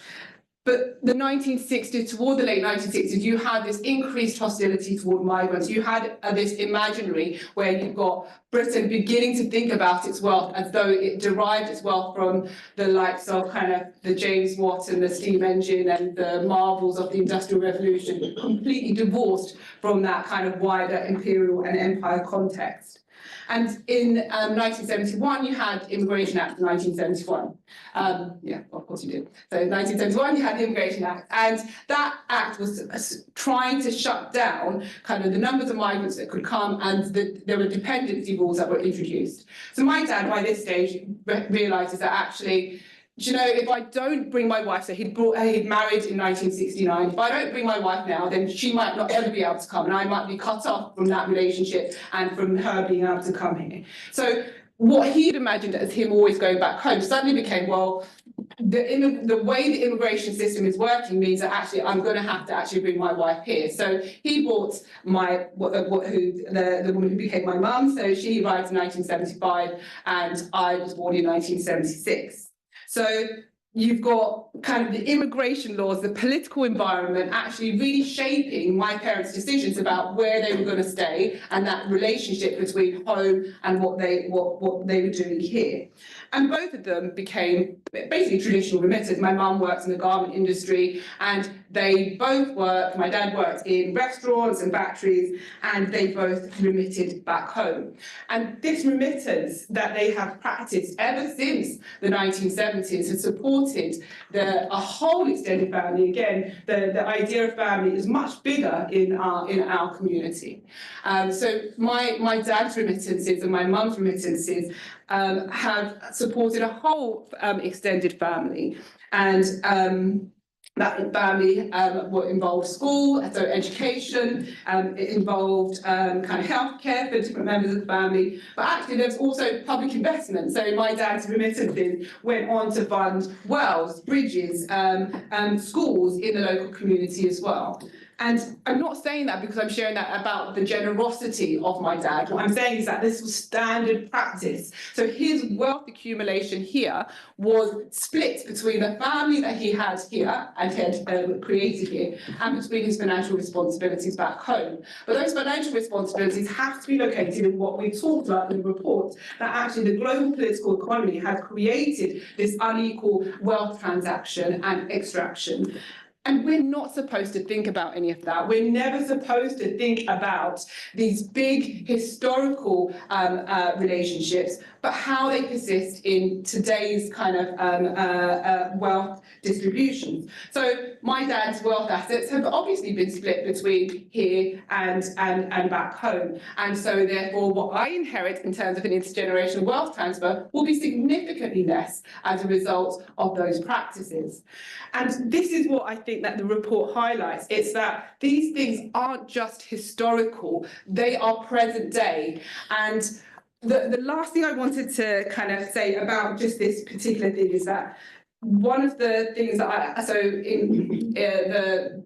But the 1960s, toward the late 1960s, you had this increased hostility toward migrants. You had this imaginary where you've got Britain beginning to think about its wealth as though it derived its wealth from the likes of kind of the James Watt and the steam engine and the marvels of the Industrial Revolution, completely divorced from that kind of wider imperial and empire context. And in 1971, you had Immigration Act 1971. Yeah, of course you did. So in 1971, you had the Immigration Act. And that act was trying to shut down kind of the numbers of migrants that could come, and there were dependency rules that were introduced. So my dad, by this stage, realises that actually do you know, if I don't bring my wife, so he'd married in 1969, if I don't bring my wife now, then she might not ever be able to come, and I might be cut off from that relationship and from her being able to come here. So what he'd imagined as him always going back home suddenly became, well, the way the immigration system is working means that actually I'm going to have to actually bring my wife here. So he brought the woman who became my mum. So she arrived in 1975, and I was born in 1976. So you've got kind of the immigration laws, the political environment actually really shaping my parents' decisions about where they were going to stay, and that relationship between home and what they were doing here. And both of them became basically traditional remitters. My mum works in the garment industry, and they both worked, my dad worked in restaurants and factories, and they both remitted back home. And this remittance that they have practiced ever since the 1970s has supported a whole extended family. Again, the idea of family is much bigger in our community. So my dad's remittances and my mum's remittances have supported a whole extended family, and that family involved school, so education, it involved kind of healthcare for different members of the family, but actually there's also public investment. So my dad's remittances went on to fund wells, bridges, schools in the local community as well. And I'm not saying that because I'm sharing that about the generosity of my dad. What I'm saying is that this was standard practice. So his wealth accumulation here was split between the family that he had here and had created here, and between his financial responsibilities back home. But those financial responsibilities have to be located in what we talked about in the report, that actually the global political economy has created this unequal wealth transaction and extraction. And we're not supposed to think about any of that. We're never supposed to think about these big historical relationships, but how they persist in today's kind of wealth distributions. So my dad's wealth assets have obviously been split between here and back home. And so therefore what I inherit in terms of an intergenerational wealth transfer will be significantly less as a result of those practices. And this is what I think that the report highlights. It's that these things aren't just historical, they are present day. And the last thing I wanted to kind of say about just this particular thing is that one of the things that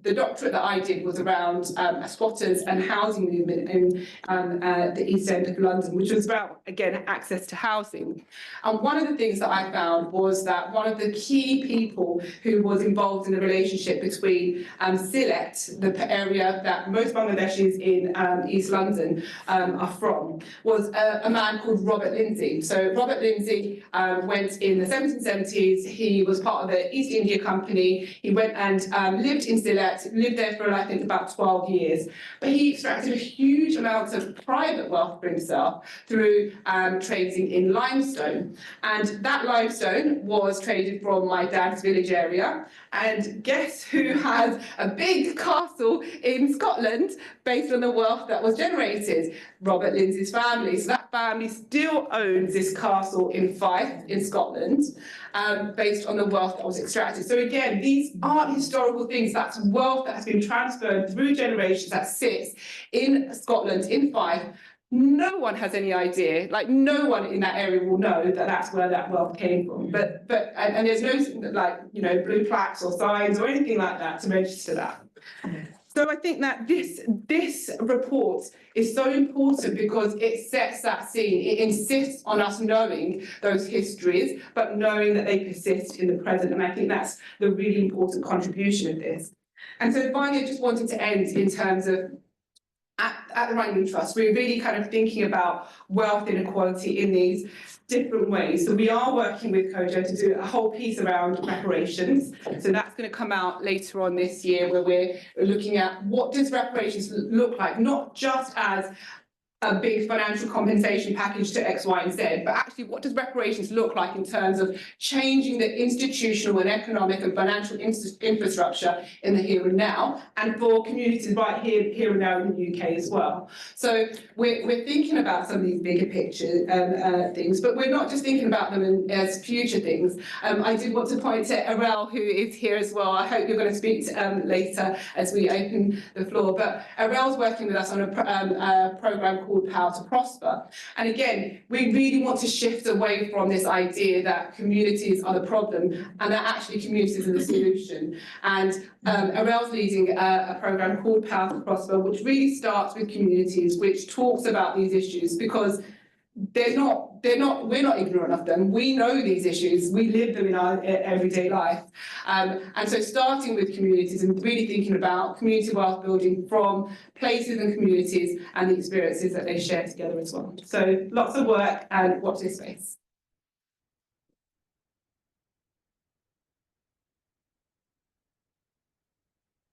the doctorate that I did was around squatters and housing movement in the East End of London, which was about, again, access to housing. And one of the things that I found was that one of the key people who was involved in the relationship between Sylhet, the area that most Bangladeshis in East London are from, was a man called Robert Lindsay. So Robert Lindsay went in the 1770s. He was part of the East India Company. He went and lived in Sylhet, lived there for I think about 12 years. But he extracted a huge amount of private wealth for himself through trading in limestone. And that limestone was traded from my dad's village area. And guess who has a big castle in Scotland based on the wealth that was generated? Robert Lindsay's family. So that family still owns this castle in Fife in Scotland, based on the wealth that was extracted. So again, these aren't historical things. That's wealth that has been transferred through generations that sits in Scotland, in Fife. No one has any idea, like no one in that area will know that that's where that wealth came from. But there's no like, you know, blue plaques or signs or anything like that to register that. So I think that this report is so important because it sets that scene. It insists on us knowing those histories, but knowing that they persist in the present. And I think that's the really important contribution of this. And so finally, I just wanted to end in terms of at the Runnymede Trust, we're really kind of thinking about wealth inequality in these different ways. So we are working with Kojo to do a whole piece around reparations. So that's going to come out later on this year, where we're looking at what does reparations look like, not just as a big financial compensation package to X, Y, and Z, but actually what does reparations look like in terms of changing the institutional and economic and financial infrastructure in the here and now, and for communities right here and now in the UK as well. So we're thinking about some of these bigger picture things, but we're not just thinking about them as future things. I did want to point to Arel, who is here as well. I hope you're going to speak to, later as we open the floor, but Arel's working with us on a programme called Power to Prosper. And again, we really want to shift away from this idea that communities are the problem and that actually communities are the solution. And Arel's leading a programme called Power to Prosper, which really starts with communities, which talks about these issues, because we're not ignorant of them. We know these issues, we live them in our everyday life. And so starting with communities and really thinking about community wealth building from places and communities and the experiences that they share together as well. So lots of work, and watch this space.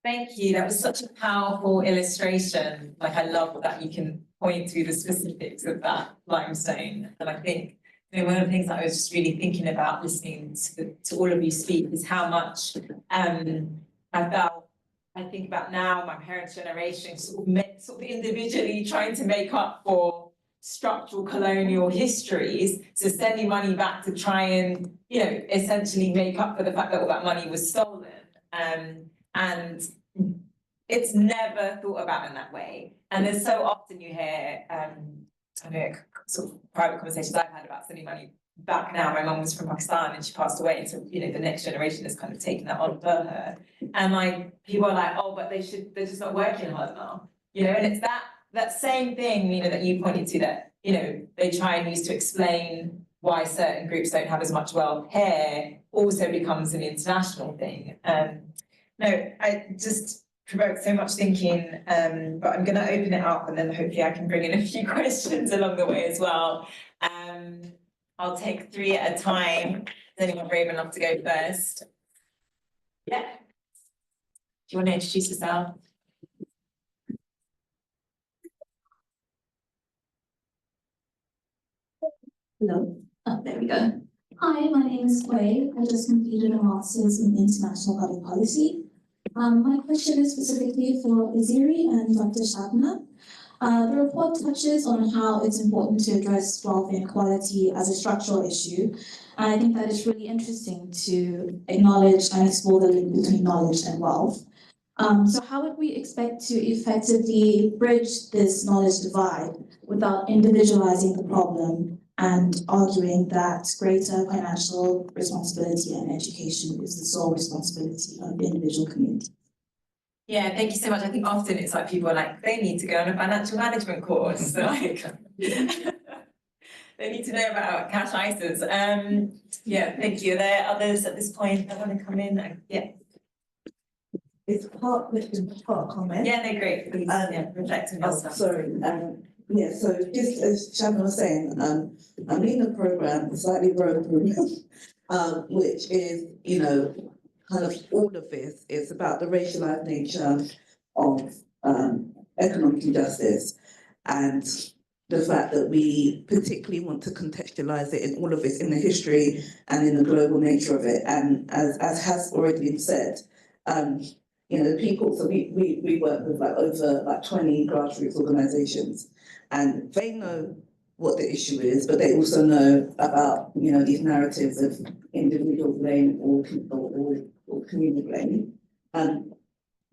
Thank you. That was such a powerful illustration. Like, I love that you can point through the specifics of that limestone. And I think, you know, one of the things that I was just really thinking about listening to all of you speak is how much I think about now, my parents' generation, sort of individually trying to make up for structural colonial histories, so sending money back to try and, you know, essentially make up for the fact that all that money was stolen. And it's never thought about in that way. And there's so often you hear, I know, sort of private conversations I've had about sending money back now. My mum was from Pakistan and she passed away, and so, you know, the next generation has kind of taken that on for her. And like, people are like, oh, but they're just not working hard enough, you know. And it's that same thing, you know, that you pointed to, that, you know, they try and use to explain why certain groups don't have as much wealth here, also becomes an international thing. No, I just provoked so much thinking, but I'm going to open it up, and then hopefully I can bring in a few questions along the way as well. I'll take 3 at a time. Is anyone brave enough to go first? Yeah. Do you want to introduce yourself? Hello. Oh, there we go. Hi, my name is Quay. I just completed a master's in international public policy. My question is specifically for Esiri and Dr. Shabna. The report touches on how it's important to address wealth inequality as a structural issue. And I think that it's really interesting to acknowledge and explore the link between knowledge and wealth. So how would we expect to effectively bridge this knowledge divide without individualizing the problem and arguing that greater financial responsibility and education is the sole responsibility of the individual community? Yeah, thank you so much. I think often it's like people are like, they need to go on a financial management course. Like, they need to know about cash ISAs. Yeah, thank you. Are there others at this point that want to come in? Yeah. It's part question, part comment. Yeah, they're great. Please, yeah, reflect on yourself. Sorry. Yeah, so just as Shabna was saying, I'm in a program, a slightly broad program, which is, you know, kind of all of this. It's about the racialized nature of economic injustice, and the fact that we particularly want to contextualize it in all of this, in the history and in the global nature of it. And as has already been said, you know, the people, so we work with like over like 20 grassroots organizations, and they know what the issue is, but they also know about, you know, these narratives of individual blame or community blame.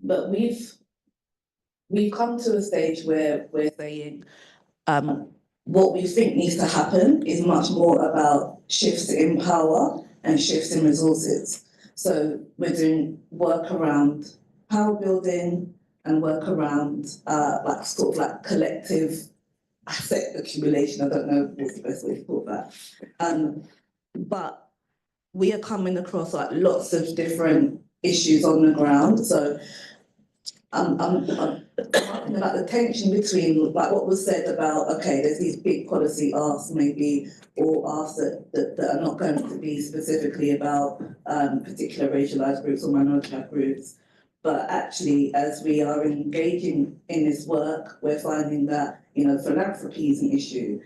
But we've come to a stage where we're saying what we think needs to happen is much more about shifts in power and shifts in resources. So we're doing work around power building and work around like sort of like collective asset accumulation. I don't know what's the best way to put that. But we are coming across like lots of different issues on the ground. So I'm talking about the tension between like what was said about, okay, there's these big policy asks maybe, or asks that are not going to be specifically about particular racialized groups or minoritized groups. But actually, as we are engaging in this work, we're finding that, philanthropy is an issue.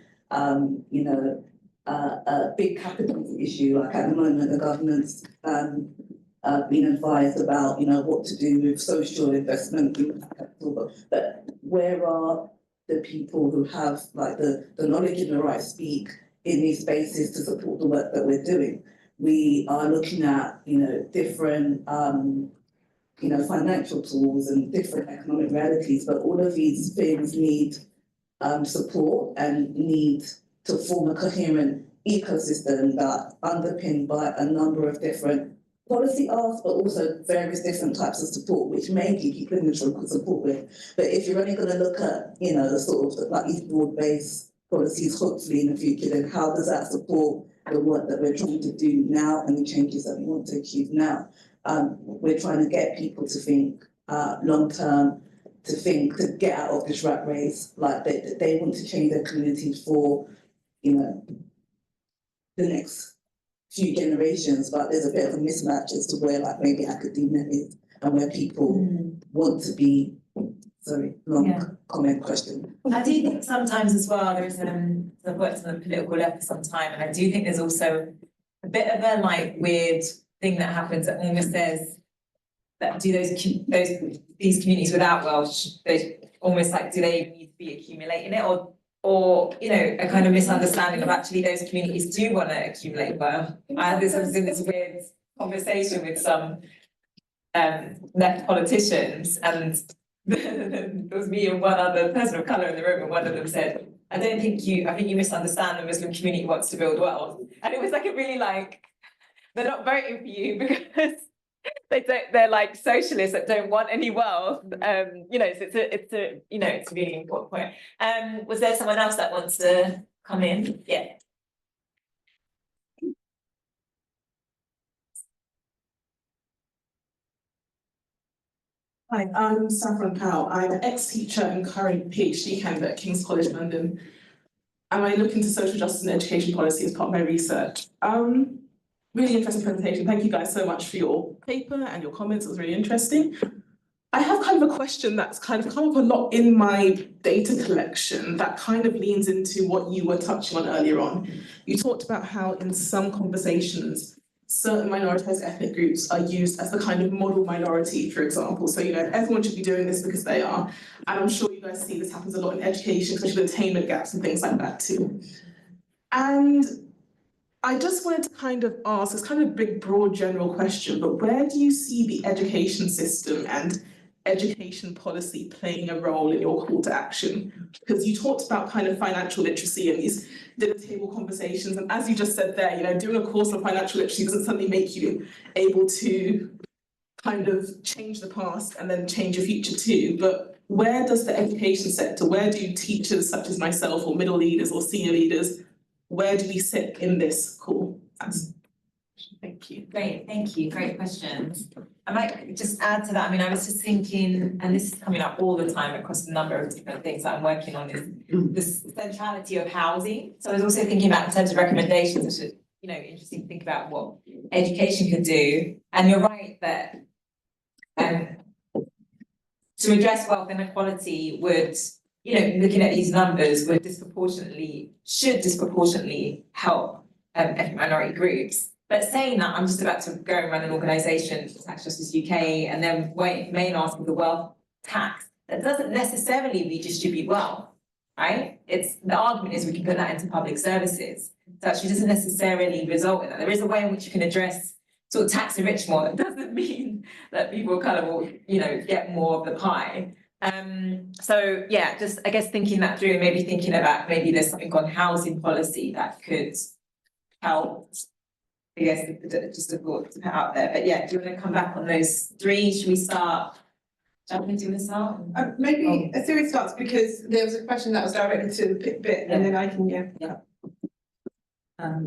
A big capital issue. Like at the moment, the government's been advised about, what to do with social investment in capital. But where are the people who have like the knowledge and the right to speak in these spaces to support the work that we're doing? We are looking at, different financial tools and different economic realities, but all of these things need support and need to form a coherent ecosystem that underpinned by a number of different policy asks, but also various different types of support, which maybe people in this room could support with. But if you're only going to look at, sort of like these broad-based policies, hopefully in the future, then how does that support the work that we're trying to do now and the changes that we want to achieve now? We're trying to get people to think long-term, to get out of this rat race, like they want to change their communities for, the next few generations, but there's a bit of a mismatch as to where like maybe academia is and where people want to be. Sorry, long comment question. I do think sometimes as well, there's I've worked on the political left for some time, and I do think there's also a bit of a like weird thing that happens that almost says that these communities without wealth, they almost like, do they need to be accumulating it, or a kind of misunderstanding of actually those communities do want to accumulate wealth. I had this weird conversation with some left politicians, and there was me and one other person of colour in the room, and one of them said, I think you misunderstand, the Muslim community wants to build wealth. And it was like a really like, they're not voting for you because they're like socialists that don't want any wealth. So it's a really important point. Was there someone else that wants to come in? Yeah. Hi, I'm Saffron Powell. I'm an ex-teacher and current PhD candidate at King's College London. And I look into social justice and education policy as part of my research. Really interesting presentation. Thank you guys so much for your paper and your comments. It was really interesting. I have kind of a question that's kind of come up a lot in my data collection that kind of leans into what you were touching on earlier on. You talked about how in some conversations, certain minoritized ethnic groups are used as the kind of model minority, for example. So, everyone should be doing this because they are. And I'm sure you guys see this happens a lot in education, especially with attainment gaps and things like that too. And I just wanted to kind of ask, it's kind of a big, broad, general question, but where do you see the education system and education policy playing a role in your call to action? Because you talked about kind of financial literacy and these dinner table conversations, and as you just said there, doing a course on financial literacy doesn't suddenly make you able to kind of change the past and then change your future too. But where does the education sector, where do teachers such as myself or middle leaders or senior leaders, where do we sit in this call? Thank you. Great, thank you. Great questions. I might just add to that. I mean, I was just thinking, and this is coming up all the time across a number of different things that I'm working on, is this centrality of housing. So I was also thinking about in terms of recommendations, which is, interesting to think about what education could do. And you're right that to address wealth inequality would, looking at these numbers, should disproportionately help ethnic minority groups. But saying that, I'm just about to go and run an organisation, Tax Justice UK, and then main ask of the wealth tax that doesn't necessarily redistribute wealth, right? The argument is we can put that into public services. So actually doesn't necessarily result in that. There is a way in which you can address sort of tax the rich more. That doesn't mean that people kind of will, get more of the pie. So yeah, just I guess thinking that through, maybe thinking about maybe there's something on housing policy that could help. I guess just a thought to put out there. But yeah, do you want to come back on those three? Should we start? Shabna, do you want to start? Maybe Esiri starts because there was a question that was directed to the bit, and then I can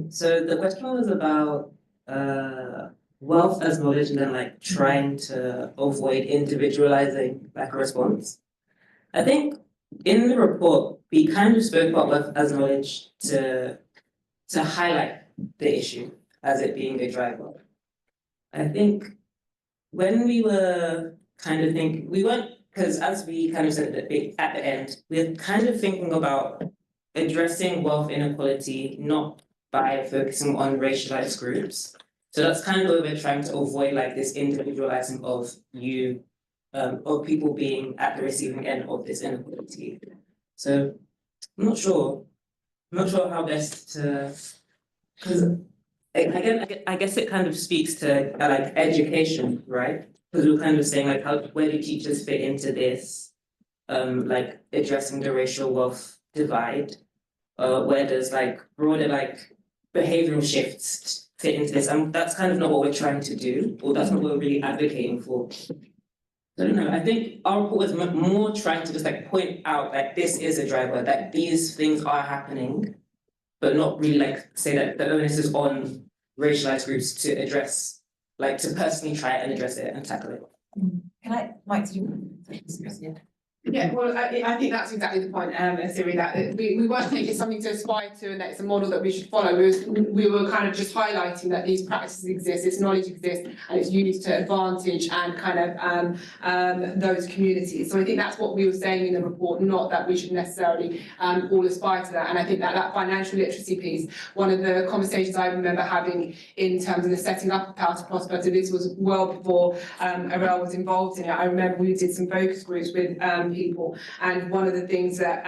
So the question was about wealth as knowledge and then like trying to avoid individualizing like a response. I think in the report we kind of spoke about wealth as knowledge to highlight the issue as it being a driver. I think when we were kind of think, we weren't, because as we kind of said at the end, we're kind of thinking about addressing wealth inequality, not by focusing on racialized groups. So that's kind of where we're trying to avoid like this individualizing of of people being at the receiving end of this inequality. So I'm not sure how best to, because I guess it kind of speaks to like education, right? Because we're kind of saying like where do teachers fit into this, like addressing the racial wealth divide? Where does like broader like behavioral shifts fit into this? And that's kind of not what we're trying to do, or that's not what we're really advocating for. I don't know. I think our report was more trying to just like point out that this is a driver, that these things are happening, but not really like say that the onus is on racialized groups to address, like to personally try and address it and tackle it. Can I, Mike, do you? Yeah, well, I think that's exactly the point, Esiri, that we weren't thinking it's something to aspire to and that it's a model that we should follow. We were kind of just highlighting that these practices exist, this knowledge exists, and it's used to advantage and kind of those communities. So I think that's what we were saying in the report, not that we should necessarily all aspire to that. And I think that financial literacy piece, one of the conversations I remember having in terms of the setting up of Power to Prosper, so this was well before Ariel was involved in it. I remember we did some focus groups with people, and one of the things that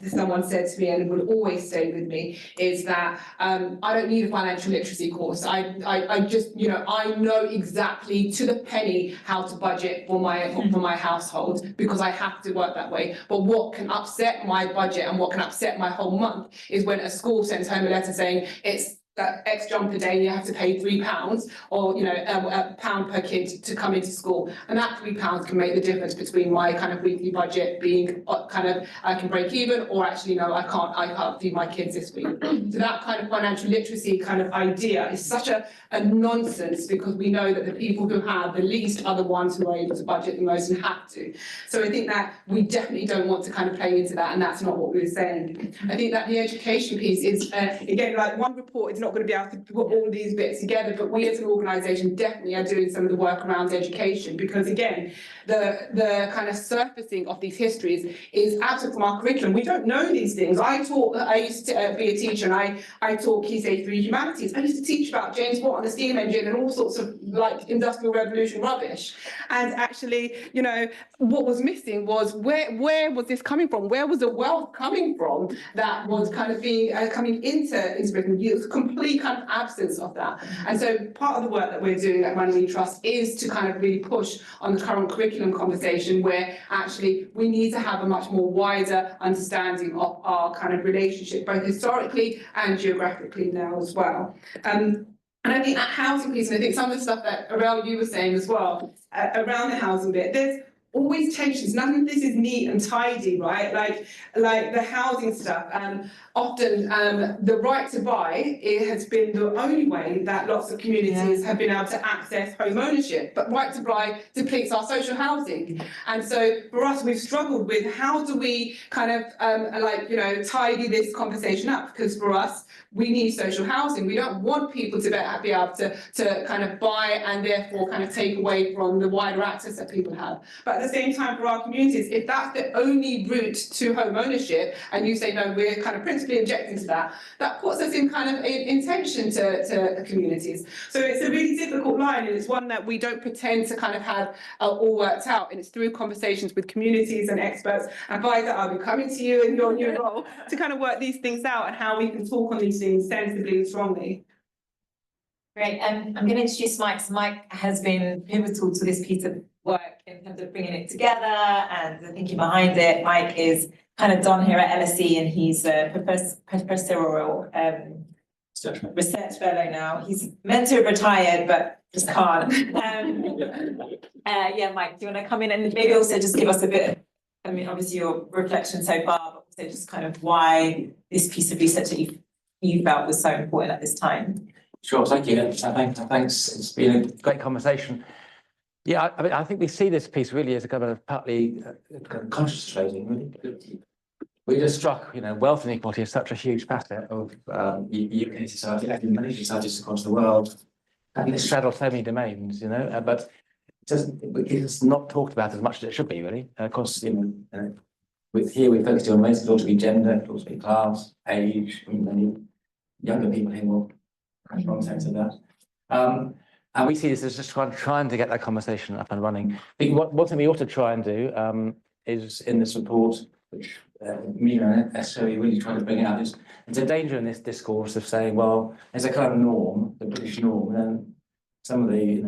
someone said to me and would always stay with me is that I don't need a financial literacy course. I just, you know, I know exactly to the penny how to budget for my household because I have to work that way. But what can upset my budget and what can upset my whole month is when a school sends home a letter saying it's that X jump a day and you have to pay £3 or, you know, a pound per kid to come into school. And that £3 can make the difference between my kind of weekly budget being kind of, I can break even, or actually, no, I can't feed my kids this week. So that kind of financial literacy kind of idea is such a nonsense, because we know that the people who have the least are the ones who are able to budget the most and have to. So I think that we definitely don't want to kind of play into that, and that's not what we were saying. I think that the education piece is, again, like one report is not going to be able to put all these bits together, but we as an organisation definitely are doing some of the work around education, because again, the kind of surfacing of these histories is absent from our curriculum. We don't know these things. I used to be a teacher, and I taught Key Stage 3 Humanities. I used to teach about James Watt and the steam engine and all sorts of like industrial revolution rubbish. And actually, you know, what was missing was where was this coming from? Where was the wealth coming from that was kind of being coming into Britain? It was a complete kind of absence of that. And so part of the work that we're doing at Runnymede Trust is to kind of really push on the current curriculum conversation, where actually we need to have a much more wider understanding of our kind of relationship, both historically and geographically now as well. And I think that housing piece, and I think some of the stuff that Ariel, you were saying as well, around the housing bit, there's always tensions. None of this is neat and tidy, right? Like the housing stuff. Often the right to buy, it has been the only way that lots of communities have been able to access home ownership. But right to buy depletes our social housing. And so for us, we've struggled with how do we kind of tidy this conversation up? Because for us, we need social housing. We don't want people to be able to kind of buy and therefore kind of take away from the wider access that people have. But at the same time, for our communities, if that's the only route to home ownership, and you say, no, we're kind of principally objecting to that, that puts us in kind of in tension to communities. So it's a really difficult line, and it's one that we don't pretend to kind of have all worked out. And it's through conversations with communities and experts. And Faiza, I'll be coming to you in your new role to kind of work these things out and how we can talk on these things sensibly and strongly. Great, and I'm going to introduce Mike. So Mike has been pivotal to this piece of work in terms of bringing it together and the thinking behind it. Mike is kind of done here at LSE, and he's a professorial research fellow now. He's meant to have retired, but just can't. Yeah, Mike, do you want to come in and maybe also just give us a bit, I mean, obviously your reflection so far, but also just kind of why this piece of research that you felt was so important at this time? Sure, thank you. Thanks. It's been a great conversation. Yeah, I mean, I think we see this piece really as a kind of partly conscious trading. Really. We just struck, you know, wealth inequality is such a huge facet of UK society, and many societies across the world, and it straddles so many domains, you know. But it's not talked about as much as it should be, really. Of course, here we focus on race, it ought to be gender, it ought to be class, age. Many younger people here will have a strong sense of that. And we see this as just trying to get that conversation up and running. I think one thing we ought to try and do is in this report, which Mina and Esiri really trying to bring out, is there's a danger in this discourse of saying, well, there's a kind of norm, the British norm, and then some of the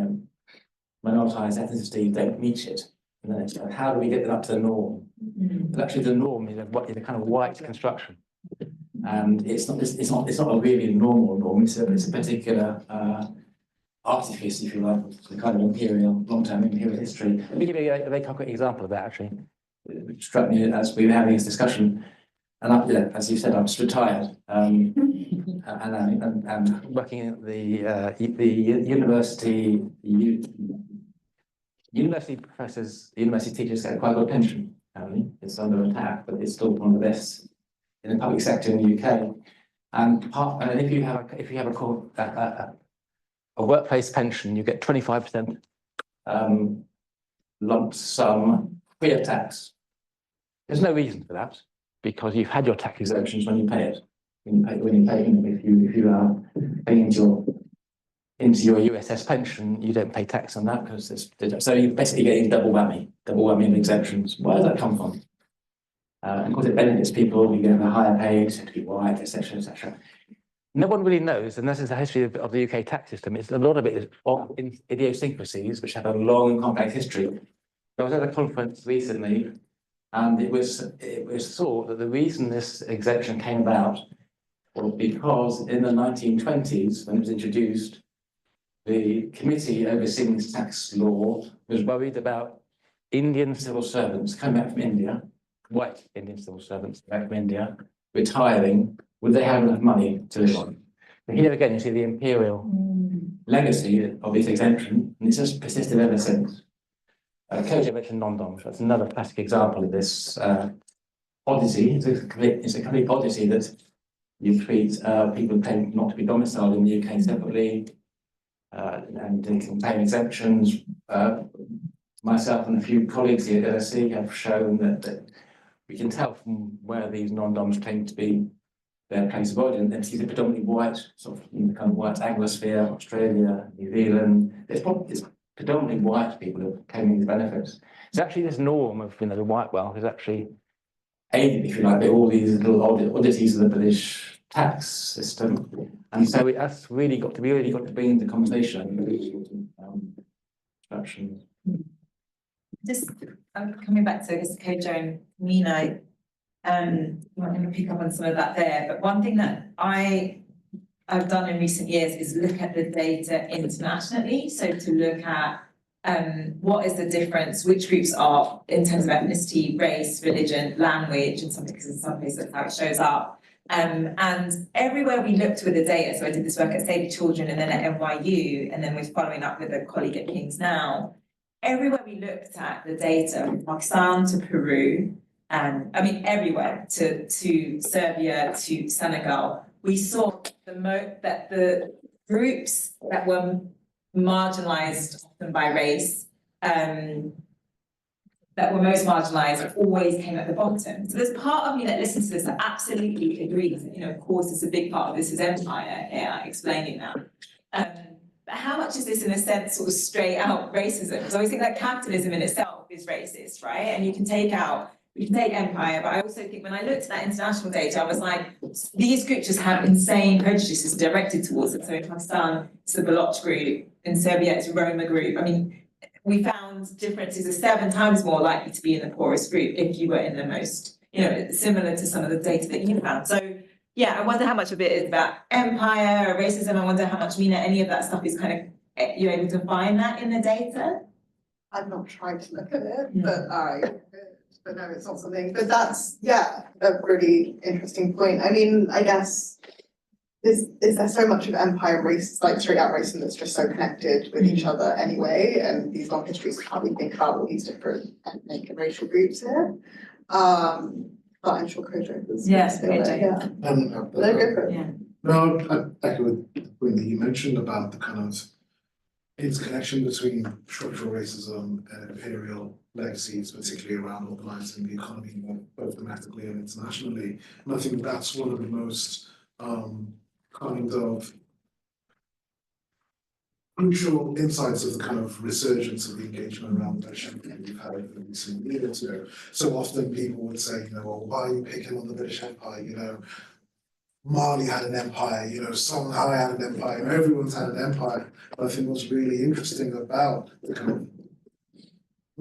minoritized ethnicities don't meet it. And then it's like, how do we get them up to the norm? But actually, the norm is a kind of white construction, and it's not a really normal norm. It's a particular artifice, if you like, the kind of long-term imperial history. Let me give you a very concrete example of that, actually, which struck me as we were having this discussion. And as you said, I'm just retired, and working at the university. University professors, university teachers get quite a lot of pension. Apparently, it's under attack, but it's still one of the best in the public sector in the UK. And if you have a workplace pension, you get 25% lump sum free of tax. There's no reason for that, because you've had your tax exemptions when you pay it. If you are paying into your USS pension, you don't pay tax on that because so you're basically getting double whammy of exemptions. Where does that come from? Of course, it benefits people. You get a higher paid, to be white, etc., etc. No one really knows, and this is the history of the UK tax system. It's a lot of it is in idiosyncrasies which have a long and complex history. I was at a conference recently, and it was thought that the reason this exemption came about was because in the 1920s, when it was introduced, the committee overseeing this tax law was worried about Indian civil servants coming back from India, white Indian civil servants back from India, retiring. Would they have enough money to live on? And here again, you see the imperial legacy of this exemption, and it's just persisted ever since. Kojo mentioned non-doms. That's another classic example of this odyssey. It's a complete odyssey that you treat people claim not to be domiciled in the UK separately, and can claim exemptions. Myself and a few colleagues here at LSE have shown that we can tell from where these non-doms claim to be their place of origin. These are predominantly white, sort of in the kind of white Anglosphere, Australia, New Zealand. It's predominantly white people who are claiming these benefits. So actually, this norm of the white wealth is actually aided, if you like, by all these little oddities of the British tax system. And so that's really got to bring into conversation instructions. Just coming back to this Kojo and Mina, I'm going to pick up on some of that there. But one thing that I've done in recent years is look at the data internationally. So to look at what is the difference, which groups are in terms of ethnicity, race, religion, language, and some places that's how it shows up. And everywhere we looked with the data, so I did this work at Save the Children and then at NYU, and then we're following up with a colleague at King's now. Everywhere we looked at the data, from Pakistan to Peru, everywhere to Serbia to Senegal, we saw that the groups that were marginalized often by race, that were most marginalized always came at the bottom. So there's part of me that listens to this that absolutely agrees. Of course, it's a big part of this is empire here, explaining that. But how much is this, in a sense, sort of straight out racism? Because I always think that capitalism in itself is racist, right? And you can take empire, but I also think when I looked at that international data, I was like, these groups just have insane prejudices directed towards them. So in Pakistan, it's the Baloch group. In Serbia, it's a Roma group. We found differences are 7 times more likely to be in the poorest group if you were in the most, similar to some of the data that you found. So yeah, I wonder how much of it is about empire or racism. I wonder how much, Mina, any of that stuff is kind of, you're able to find that in the data? I've not tried to look at it, but no, it's not something, but that's, a really interesting point. I guess, is there so much of empire race, like straight out racism that's just so connected with each other anyway, and these long histories of how we think about all these different ethnic and racial groups here? But I'm sure Kojo was. Yes, Kojo. No, I echo the point that you mentioned about the kind of interconnection between structural racism and imperial legacies, particularly around organising the economy both domestically and internationally. And I think that's one of the most kind of crucial insights of the kind of resurgence of the engagement around the British Empire we've had over the recent years. So often people would say, well, why are you picking on the British Empire? Mali had an empire, Songhai had an empire, everyone's had an empire. But I think what's really interesting about the kind of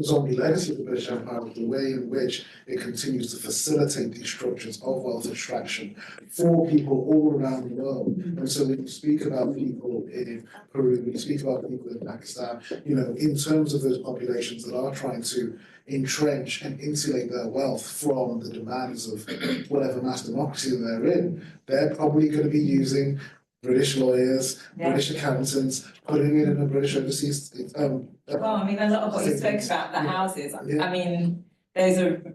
zombie legacy of the British Empire is the way in which it continues to facilitate these structures of wealth extraction for people all around the world. And so when you speak about people in Peru, when you speak about people in Pakistan, in terms of those populations that are trying to entrench and insulate their wealth from the demands of whatever mass democracy they're in, they're probably going to be using British lawyers, British accountants, putting it in a British overseas. Well, I mean, a lot of what you spoke about, the houses, I mean, those are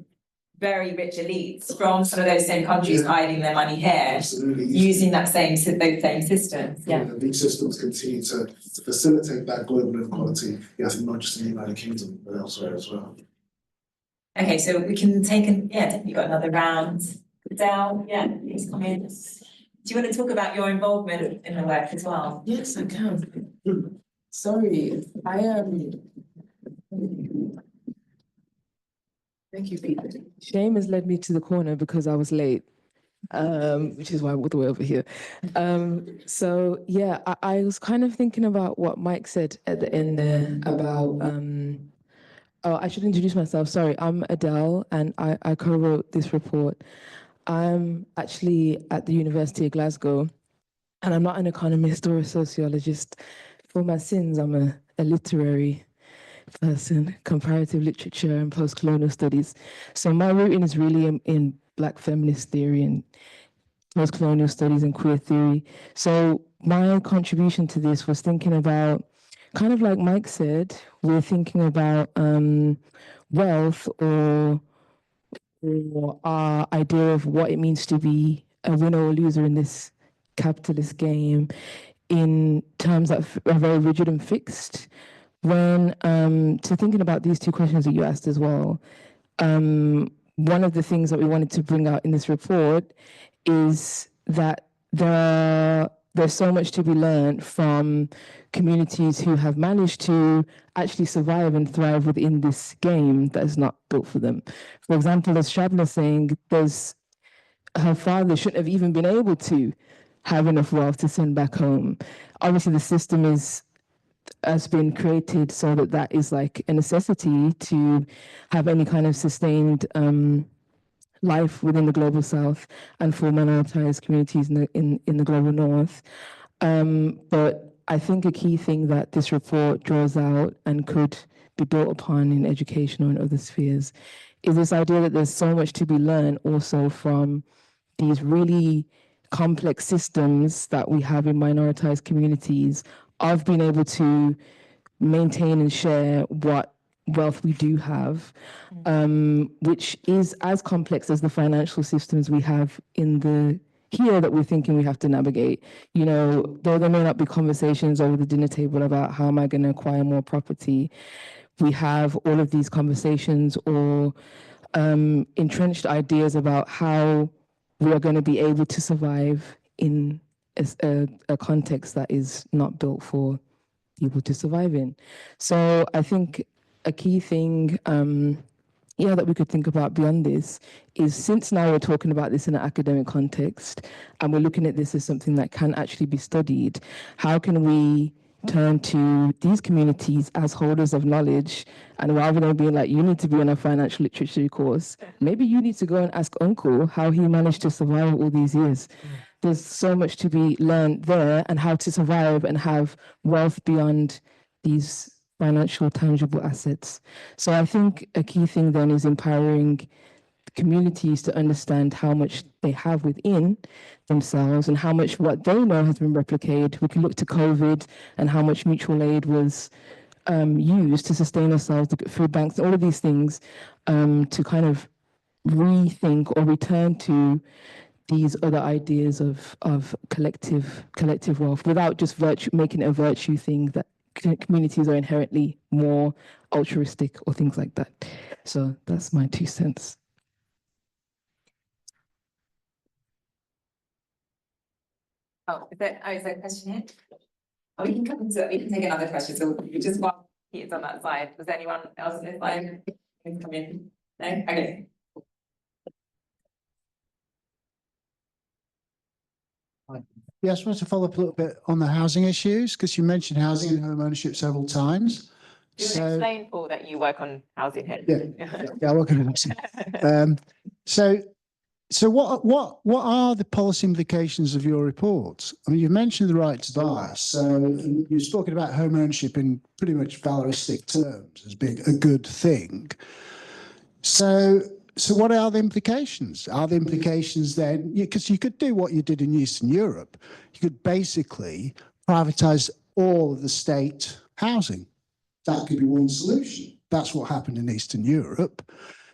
very rich elites from some of those same countries hiding their money here, Absolutely. using those same systems. These systems continue to facilitate that global inequality, not just in the United Kingdom, but elsewhere as well. Okay, so we can take definitely got another round. Adele, please come in. Do you want to talk about your involvement in the work as well? Yes, I can. Sorry, I am. Thank you, Peter. Shame has led me to the corner because I was late, which is why I'm all the way over here. So yeah, I was kind of thinking about what Mike said at the end there about. Oh, I should introduce myself. Sorry, I'm Adele, and I co-wrote this report. I'm actually at the University of Glasgow, and I'm not an economist or a sociologist. For my sins, I'm a literary person, comparative literature and post-colonial studies. So my rooting is really in Black feminist theory and post-colonial studies and queer theory. So my contribution to this was thinking about, kind of like Mike said, we're thinking about wealth or our idea of what it means to be a winner or loser in this capitalist game in terms that are very rigid and fixed. When to thinking about these two questions that you asked as well, one of the things that we wanted to bring out in this report is that there's so much to be learned from communities who have managed to actually survive and thrive within this game that is not built for them. For example, as Shabna saying, her father shouldn't have even been able to have enough wealth to send back home. Obviously, the system has been created so that is like a necessity to have any kind of sustained life within the global south and for minoritized communities in the global north. But I think a key thing that this report draws out and could be built upon in education or in other spheres is this idea that there's so much to be learned also from these really complex systems that we have in minoritized communities of being able to maintain and share what wealth we do have, which is as complex as the financial systems we have here that we're thinking we have to navigate. Though there may not be conversations over the dinner table about how am I going to acquire more property, we have all of these conversations or entrenched ideas about how we are going to be able to survive in a context that is not built for people to survive in. So I think a key thing that we could think about beyond this is, since now we're talking about this in an academic context and we're looking at this as something that can actually be studied, how can we turn to these communities as holders of knowledge, and rather than being like, you need to be on a financial literacy course, maybe you need to go and ask uncle how he managed to survive all these years. There's so much to be learned there, and how to survive and have wealth beyond these financial tangible assets. So I think a key thing then is empowering communities to understand how much they have within themselves and how much what they know has been replicated. We can look to COVID and how much mutual aid was used to sustain ourselves, the food banks, all of these things, to kind of rethink or return to these other ideas of collective wealth without just making it a virtue thing that communities are inherently more altruistic or things like that. So that's my 2 cents. Is there a question here? Oh, we can take another question. So we just while Peter's on that side. Was there anyone else on this side? Can come in? No? Okay. Yeah, I just wanted to follow up a little bit on the housing issues, because you mentioned housing and home ownership several times. Do you want to explain, Paul, that you work on housing here? Yeah, I work on housing. So what are the policy implications of your report? I mean, you've mentioned the right to buy. So you're talking about home ownership in pretty much valoristic terms as being a good thing. So what are the implications? Are the implications then, because you could do what you did in Eastern Europe, you could basically privatize all of the state housing. That could be one solution. That's what happened in Eastern Europe.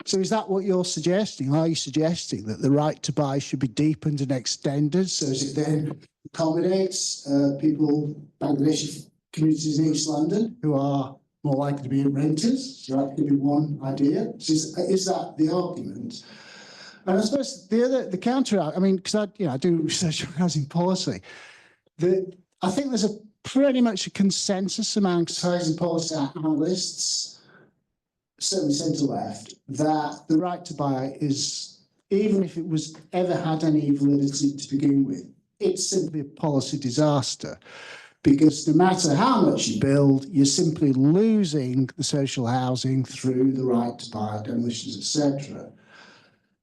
So is that what you're suggesting? Are you suggesting that the right to buy should be deepened and extended so as it then accommodates people, Bangladeshi communities in East London who are more likely to be renters? So that could be one idea. So is that the argument? And I suppose the counter, I mean, because I do research on housing policy, I think there's pretty much a consensus amongst housing policy analysts, certainly centre-left, that the right to buy is, even if it was ever had any validity to begin with, it's simply a policy disaster. Because no matter how much you build, you're simply losing the social housing through the right to buy, demolitions, etc.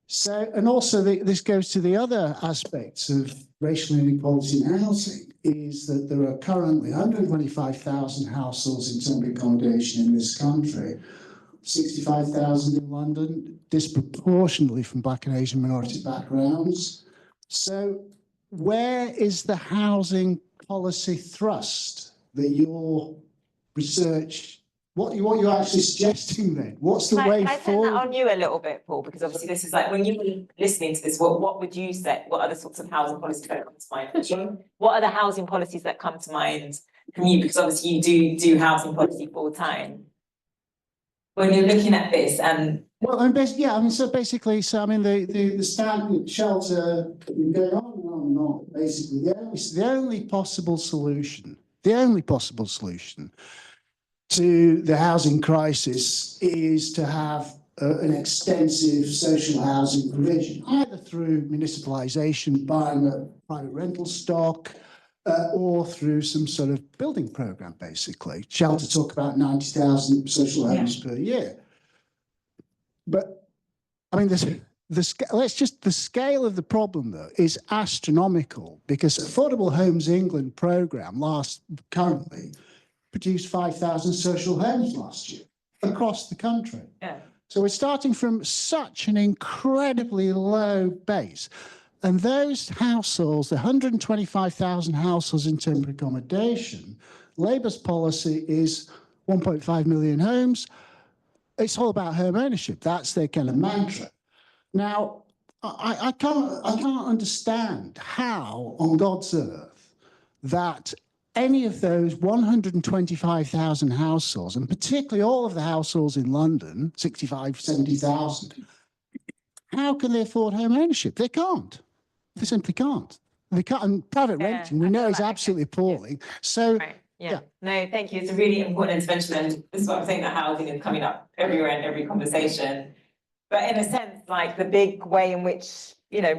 So, and also this goes to the other aspects of racial inequality in housing, is that there are currently 125,000 households in temporary accommodation in this country, 65,000 in London, disproportionately from Black and Asian minority backgrounds. So where is the housing policy thrust that your research, what you're actually suggesting then? What's the way forward? Can I turn that on you a little bit, Paul? Because obviously this is like, when you were listening to this, what would you say? What are the sorts of housing policies that come to mind? What are the housing policies that come to mind from you? Because obviously you do housing policy full time. When you're looking at this and well, I mean, so basically, the standard shelter going on and on. Basically, the only possible solution to the housing crisis is to have an extensive social housing provision, either through municipalisation, buying a private rental stock, or through some sort of building programme, basically. Shelter talk about 90,000 social homes per year. But I mean, the scale of the problem though is astronomical, because Affordable Homes England programme currently produced 5,000 social homes last year across the country. yeah. So we're starting from such an incredibly low base. And those households, the 125,000 households in temporary accommodation, Labour's policy is 1.5 million homes. It's all about home ownership. That's their kind of mantra. Now, I can't understand how on God's earth that any of those 125,000 households, and particularly all of the households in London, 65, 70,000, how can they afford home ownership? They can't. They simply can't. They can't. And private renting, we know, is absolutely appalling. So, right. Yeah. No, thank you. It's a really important intervention, and this is what I'm saying, that housing is coming up everywhere in every conversation. But in a sense, like the big way in which,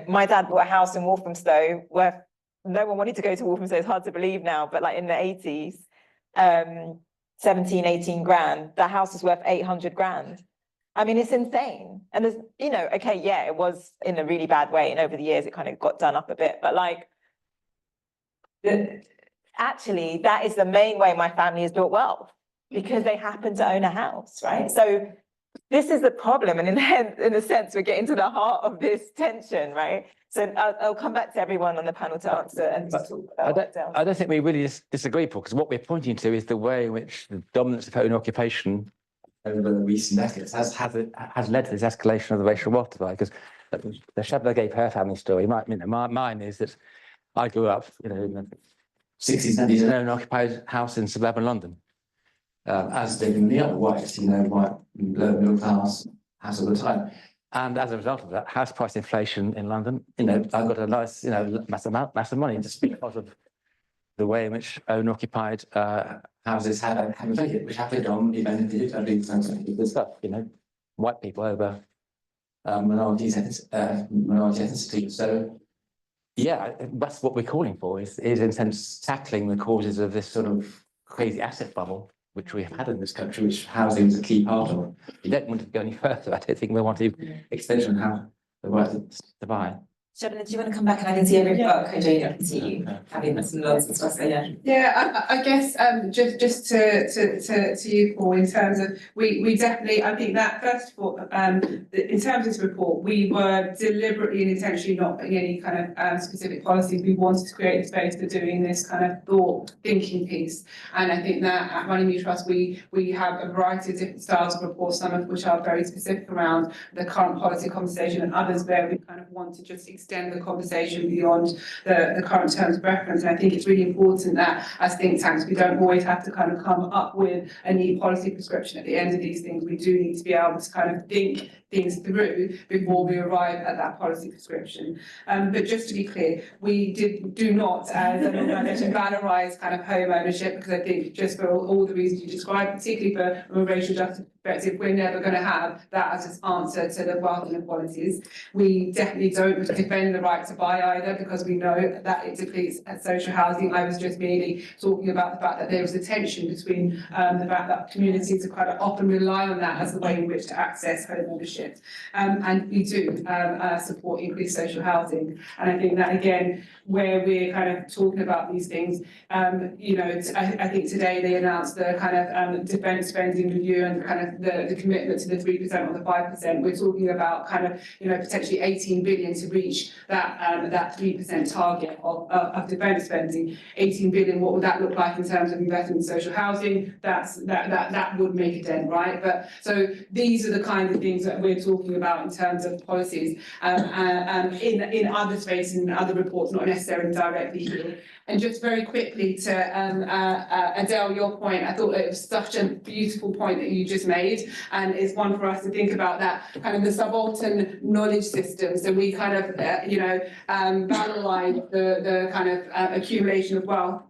my dad bought a house in Walthamstow where no one wanted to go to Walthamstow. It's hard to believe now, but like in the 80s, 17, 18 grand, the house is worth 800 grand. I mean, it's insane. And there's, okay, yeah, it was in a really bad way. And over the years, it kind of got done up a bit. But like, actually, that is the main way my family has built wealth, because they happen to own a house, right? So this is the problem. And in a sense, we're getting to the heart of this tension, right? So I'll come back to everyone on the panel to answer and talk about I don't think we really disagree, Paul, because what we're pointing to is the way in which the dominance of home occupation over the recent decades has led to this escalation of the racial wealth divide. Because the Shabna gave her family story. Mine is that I grew up, in the 60s, 70s, in an occupied house in suburban London. as did in the other white, white lower middle class has all the time. And as a result of that, house price inflation in London, I've got a nice, massive money just because of the way in which owner-occupied houses have inflated, which have on good stuff, white people over minority ethnicity. So, yeah, that's what we're calling for, is in a sense tackling the causes of this sort of crazy asset bubble which we have had in this country, which housing is a key part of. We don't want to go any further. I don't think we want to extension have the right to buy. Shabna, do you want to come back? And I can see every Kojo, I can see you having some lots of stuff. So yeah, I guess just to you, Paul, in terms of we definitely, I think that first of all, in terms of this report, we were deliberately and intentionally not putting any kind of specific policies. We wanted to create a space for doing this kind of thought thinking piece, and I think that at Runnymede Trust we have a variety of different styles of reports, some of which are very specific around the current policy conversation, and others where we kind of want to just extend the conversation beyond the current terms of reference. And I think it's really important that as think tanks, we don't always have to kind of come up with a neat policy prescription at the end of these things. We do need to be able to kind of think things through before we arrive at that policy prescription. But just to be clear, we do not, as an organisation, valorise kind of home ownership, because I think just for all the reasons you described, particularly from a racial justice perspective, we're never going to have that as an answer to the wealth inequalities. We definitely don't defend the right to buy either, because we know that it depletes social housing. I was just merely talking about the fact that there is a tension between the fact that communities are quite often rely on that as the way in which to access home ownership. And we do support increased social housing. And I think that, again, where we're kind of talking about these things, I think today they announced the kind of defence spending review and kind of the commitment to the 3% or the 5%. We're talking about kind of, potentially 18 billion to reach that 3% target of defence spending. 18 billion, what would that look like in terms of investment in social housing? That would make a dent, right? But so these are the kinds of things that we're talking about in terms of policies in other spaces, in other reports, not necessarily directly here. And just very quickly to Adele, your point, I thought it was such a beautiful point that you just made, and it's one for us to think about, that kind of the subaltern knowledge system. So we kind of, valorize the kind of accumulation of wealth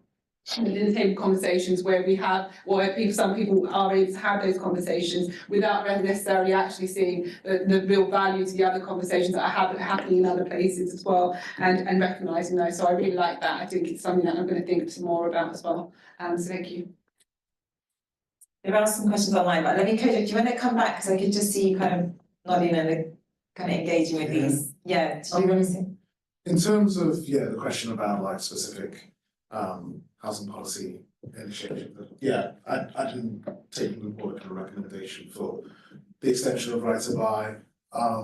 within the table conversations where we have, or some people are able to have those conversations without necessarily actually seeing the real value to the other conversations that are happening in other places as well, and recognising those. So I really like that. I think it's something that I'm going to think some more about as well. So thank you. There are some questions online, but let me, Kojo, do you want to come back? Because I could just see you kind of nodding and kind of engaging with these. Yeah, do you want to see? In terms of, the question about like specific housing policy initiative, I didn't take the report kind of recommendation for the extension of right to buy. I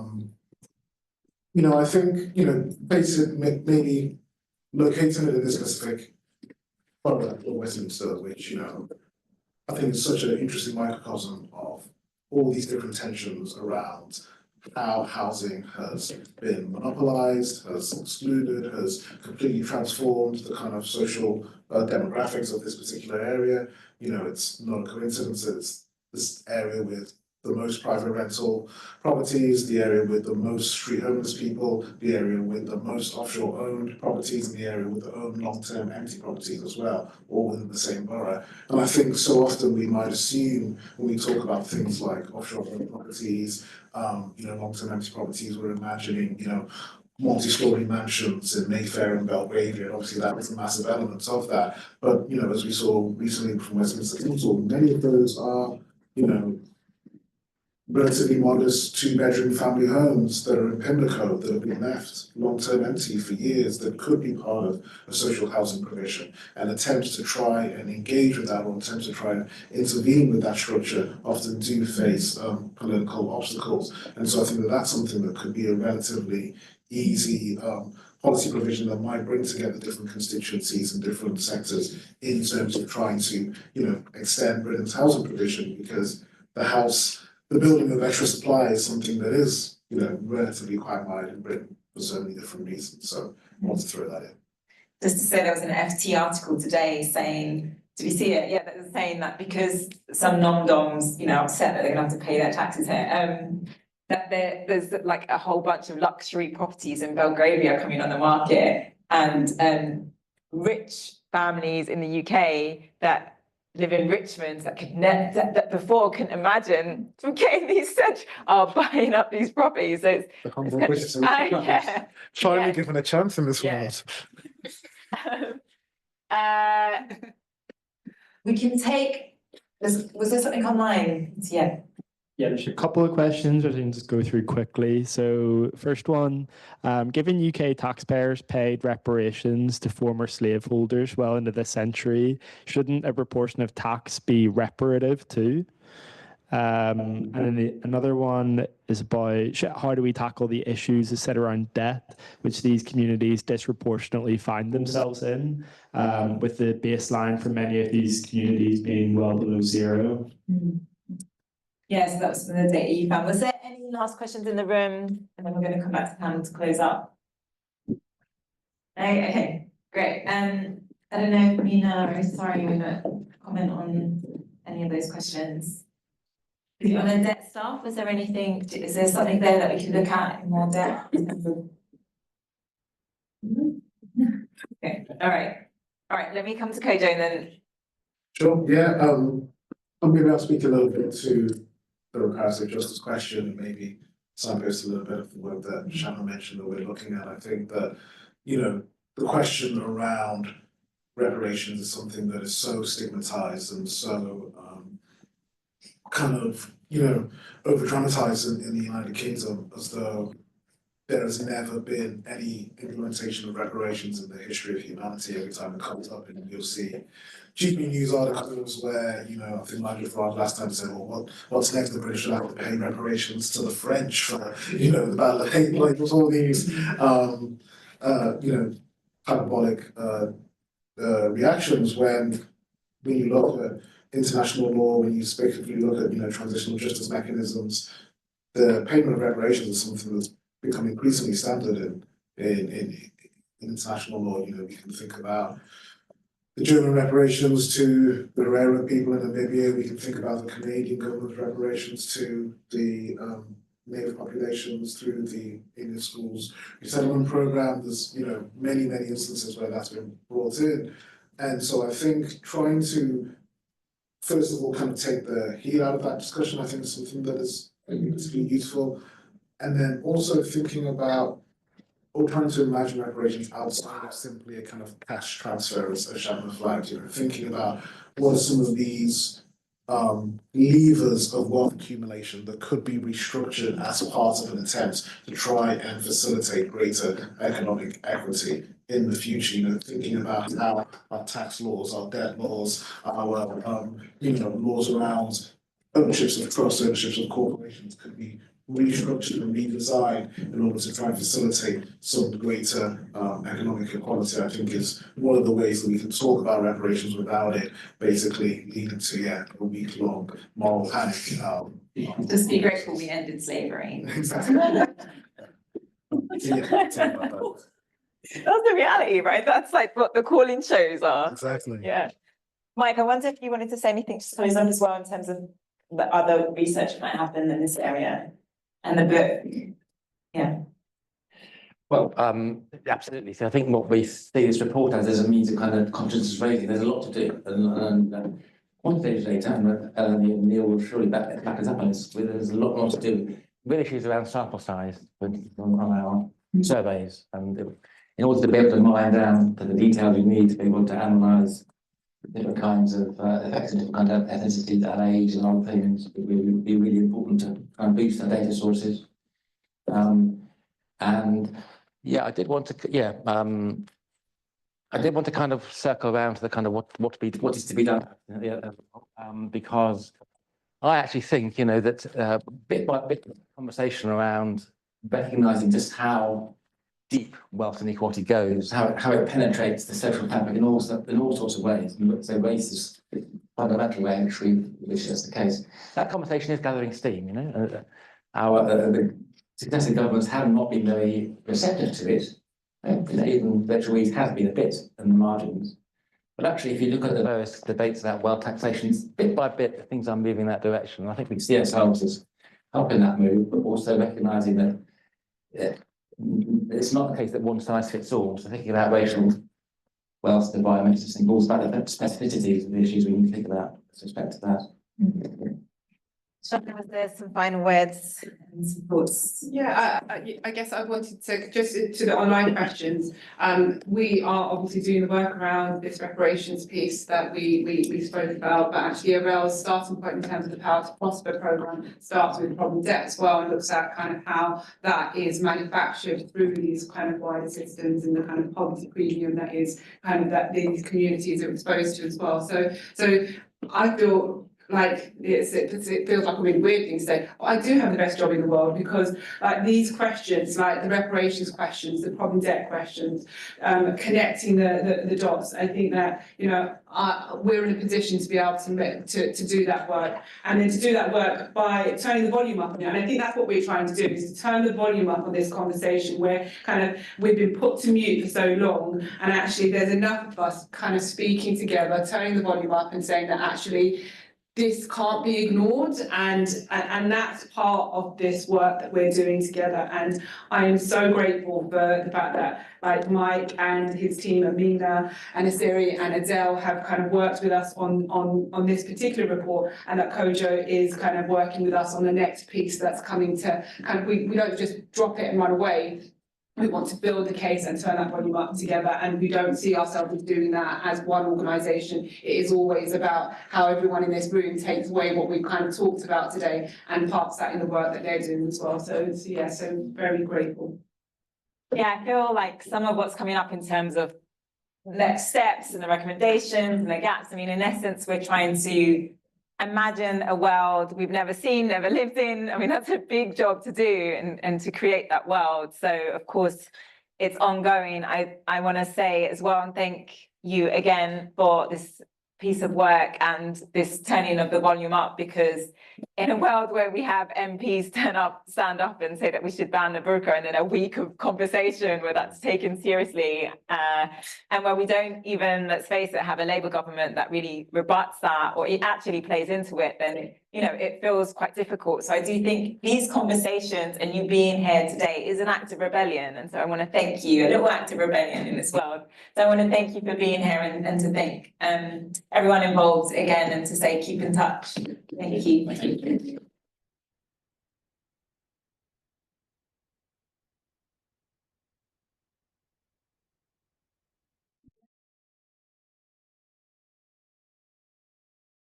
think, maybe locating it in this specific product of Westminster, which, I think is such an interesting microcosm of all these different tensions around how housing has been monopolized, has excluded, has completely transformed the kind of social demographics of this particular area. It's not a coincidence that it's this area with the most private rental properties, the area with the most street homeless people, the area with the most offshore owned properties, and the area with the owned long-term empty properties as well, all within the same borough. And I think so often we might assume when we talk about things like offshore owned properties, long-term empty properties, we're imagining, multi-story mansions in Mayfair and Belgravia, and obviously that was a massive element of that. But, as we saw recently from Westminster Council, many of those are, relatively modest two-bedroom family homes that are in Pimlico that have been left long-term empty for years, that could be part of a social housing provision. And attempts to try and engage with that, or attempts to try and intervene with that structure, often do face political obstacles. And so I think that that's something that could be a relatively easy policy provision that might bring together different constituencies and different sectors in terms of trying to, extend Britain's housing provision, because the building of extra supply is something that is, relatively quite wide in Britain for so many different reasons. So I want to throw that in. Just to say, there was an FT article today saying Do we see it? Yeah, that is saying that because some non-doms, you know, are upset that they're gonna have to pay their taxes here. That there's like a whole bunch of luxury properties in Belgravia coming on the market, and rich families in the UK that live in Richmond that could that before couldn't imagine getting these are buying up these properties. So it's The humble British finally given a chance in this world. We can take. Was there something online? Yeah. Yeah, there's a couple of questions I can just go through quickly. So first one, given UK taxpayers paid reparations to former slaveholders well into this century, shouldn't a proportion of tax be reparative too? And then another one is about how do we tackle the issues that sit around debt, which these communities disproportionately find themselves in, with the baseline for many of these communities being well below zero. Yes, that was the data you found. Was there any last questions in the room? And then we're going to come back to panel to close up. Okay, great. I don't know if Mina or sorry, you want to comment on any of those questions. On the debt stuff, was there anything, is there something there that we can look at in more depth? Okay, all right. All right, let me come to Kojo then. Sure, yeah. Maybe I'll speak a little bit to the reparative justice question and maybe signpost a little bit of the work that Shabna mentioned that we're looking at. I think that, you know, the question around reparations is something that is so stigmatized and so kind of, you know, over dramatized in the United Kingdom, as though there has never been any implementation of reparations in the history of humanity. Every time it comes up, and you'll see GP news articles where, you know, I think Nigel Farage last time said, well, what's next? The British will have to pay reparations to the French for, you know, the Battle of Hate, like there's all these, you know, hyperbolic reactions when you look at international law, when you look at, you know, transitional justice mechanisms, the payment of reparations is something that's become increasingly standard in international law. You know, we can think about the German reparations to the Herero people in Namibia. We can think about the Canadian government's reparations to the native populations through the Indian schools resettlement program. There's, you know, many instances where that's been brought in. And so I think trying to, first of all, kind of take the heat out of that discussion, I think is something that is particularly useful. And then also thinking about, or trying to imagine reparations outside of simply a kind of cash transfer, as Shabna flagged, you know, thinking about what are some of these levers of wealth accumulation that could be restructured as part of an attempt to try and facilitate greater economic equity in the future. You know, thinking about how our tax laws, our debt laws, our you know, laws around ownerships of trusts, ownerships of corporations could be restructured and redesigned in order to try and facilitate some greater economic equality. I think is one of the ways that we can talk about reparations without it basically leading to a week-long moral panic. Just be grateful we ended slavery. Exactly. That's the reality, right? That's like what the calling shows are. Exactly. Yeah. Mike, I wonder if you wanted to say anything to close on as well in terms of the other research that might happen in this area and the book. Yeah. Well, absolutely. So I think what we see this report as is a means of kind of consciousness raising. There's a lot to do, and quantitative data, and Neil will surely back us up on this. There's a lot more to do. Real issues around sample size on our surveys, and in order to be able to mine down to the details you need to be able to analyse different kinds of effects and different kinds of ethnicity and age and other things, it would be really important to try and boost our data sources. And yeah, I did want to kind of circle around to the kind of what is to be done, because I actually think, you know, that bit by bit conversation around recognising just how deep wealth inequality goes, how it penetrates the social fabric in all sorts of ways. So race is a fundamental way in which that's the case. That conversation is gathering steam, you know. The successive governments have not been very receptive to it. Even Veteran has been a bit in the margins. But actually, if you look at the various debates about wealth taxation, bit by bit, things are moving in that direction. I think we see ourselves as helping that move, but also recognising that it's not the case that one size fits all. So thinking about racial wealth, environmental symbols, about the specificities of the issues we need to think about with respect to that. Shaheen, was there some final words and some thoughts? Yeah, I guess I wanted to just to the online questions. We are obviously doing the work around this reparations piece that we spoke about, but actually Arel's starting point in terms of the Power to Prosper programme starts with problem debt as well, and looks at kind of how that is manufactured through these kind of wider systems and the kind of poverty premium that is kind of that these communities are exposed to as well. So I feel like it feels like a really weird thing to say, well, I do have the best job in the world, because like these questions, like the reparations questions, the problem debt questions, connecting the dots, I think that, you know, we're in a position to be able to do that work, and then to do that work by turning the volume up. And I think that's what we're trying to do, is to turn the volume up on this conversation, where kind of we've been put to mute for so long, and actually there's enough of us kind of speaking together, turning the volume up and saying that actually this can't be ignored, and that's part of this work that we're doing together. And I am so grateful for the fact that like Mike and his team, Mina and Esiri and Adele, have kind of worked with us on this particular report, and that Kojo is kind of working with us on the next piece that's coming to kind of, we don't just drop it and run away. We want to build the case and turn that volume up together, and we don't see ourselves as doing that as one organisation. It is always about how everyone in this room takes away what we've kind of talked about today and parts that in the work that they're doing as well. So yeah, so very grateful. Yeah, I feel like some of what's coming up in terms of next steps and the recommendations and the gaps, I mean, in essence, we're trying to imagine a world we've never seen, never lived in. I mean, that's a big job to do, and to create that world. So of course, it's ongoing. I want to say as well, and thank you again for this piece of work and this turning of the volume up, because in a world where we have MPs stand up and say that we should ban the burqa, and then a week of conversation where that's taken seriously, and where we don't even, let's face it, have a Labour government that really rebuts that, or it actually plays into it, then, you know, it feels quite difficult. So I do think these conversations and you being here today is an act of rebellion. And so I want to thank you, a little act of rebellion in this world. So I want to thank you for being here, and to thank everyone involved again, and to say keep in touch. Thank you.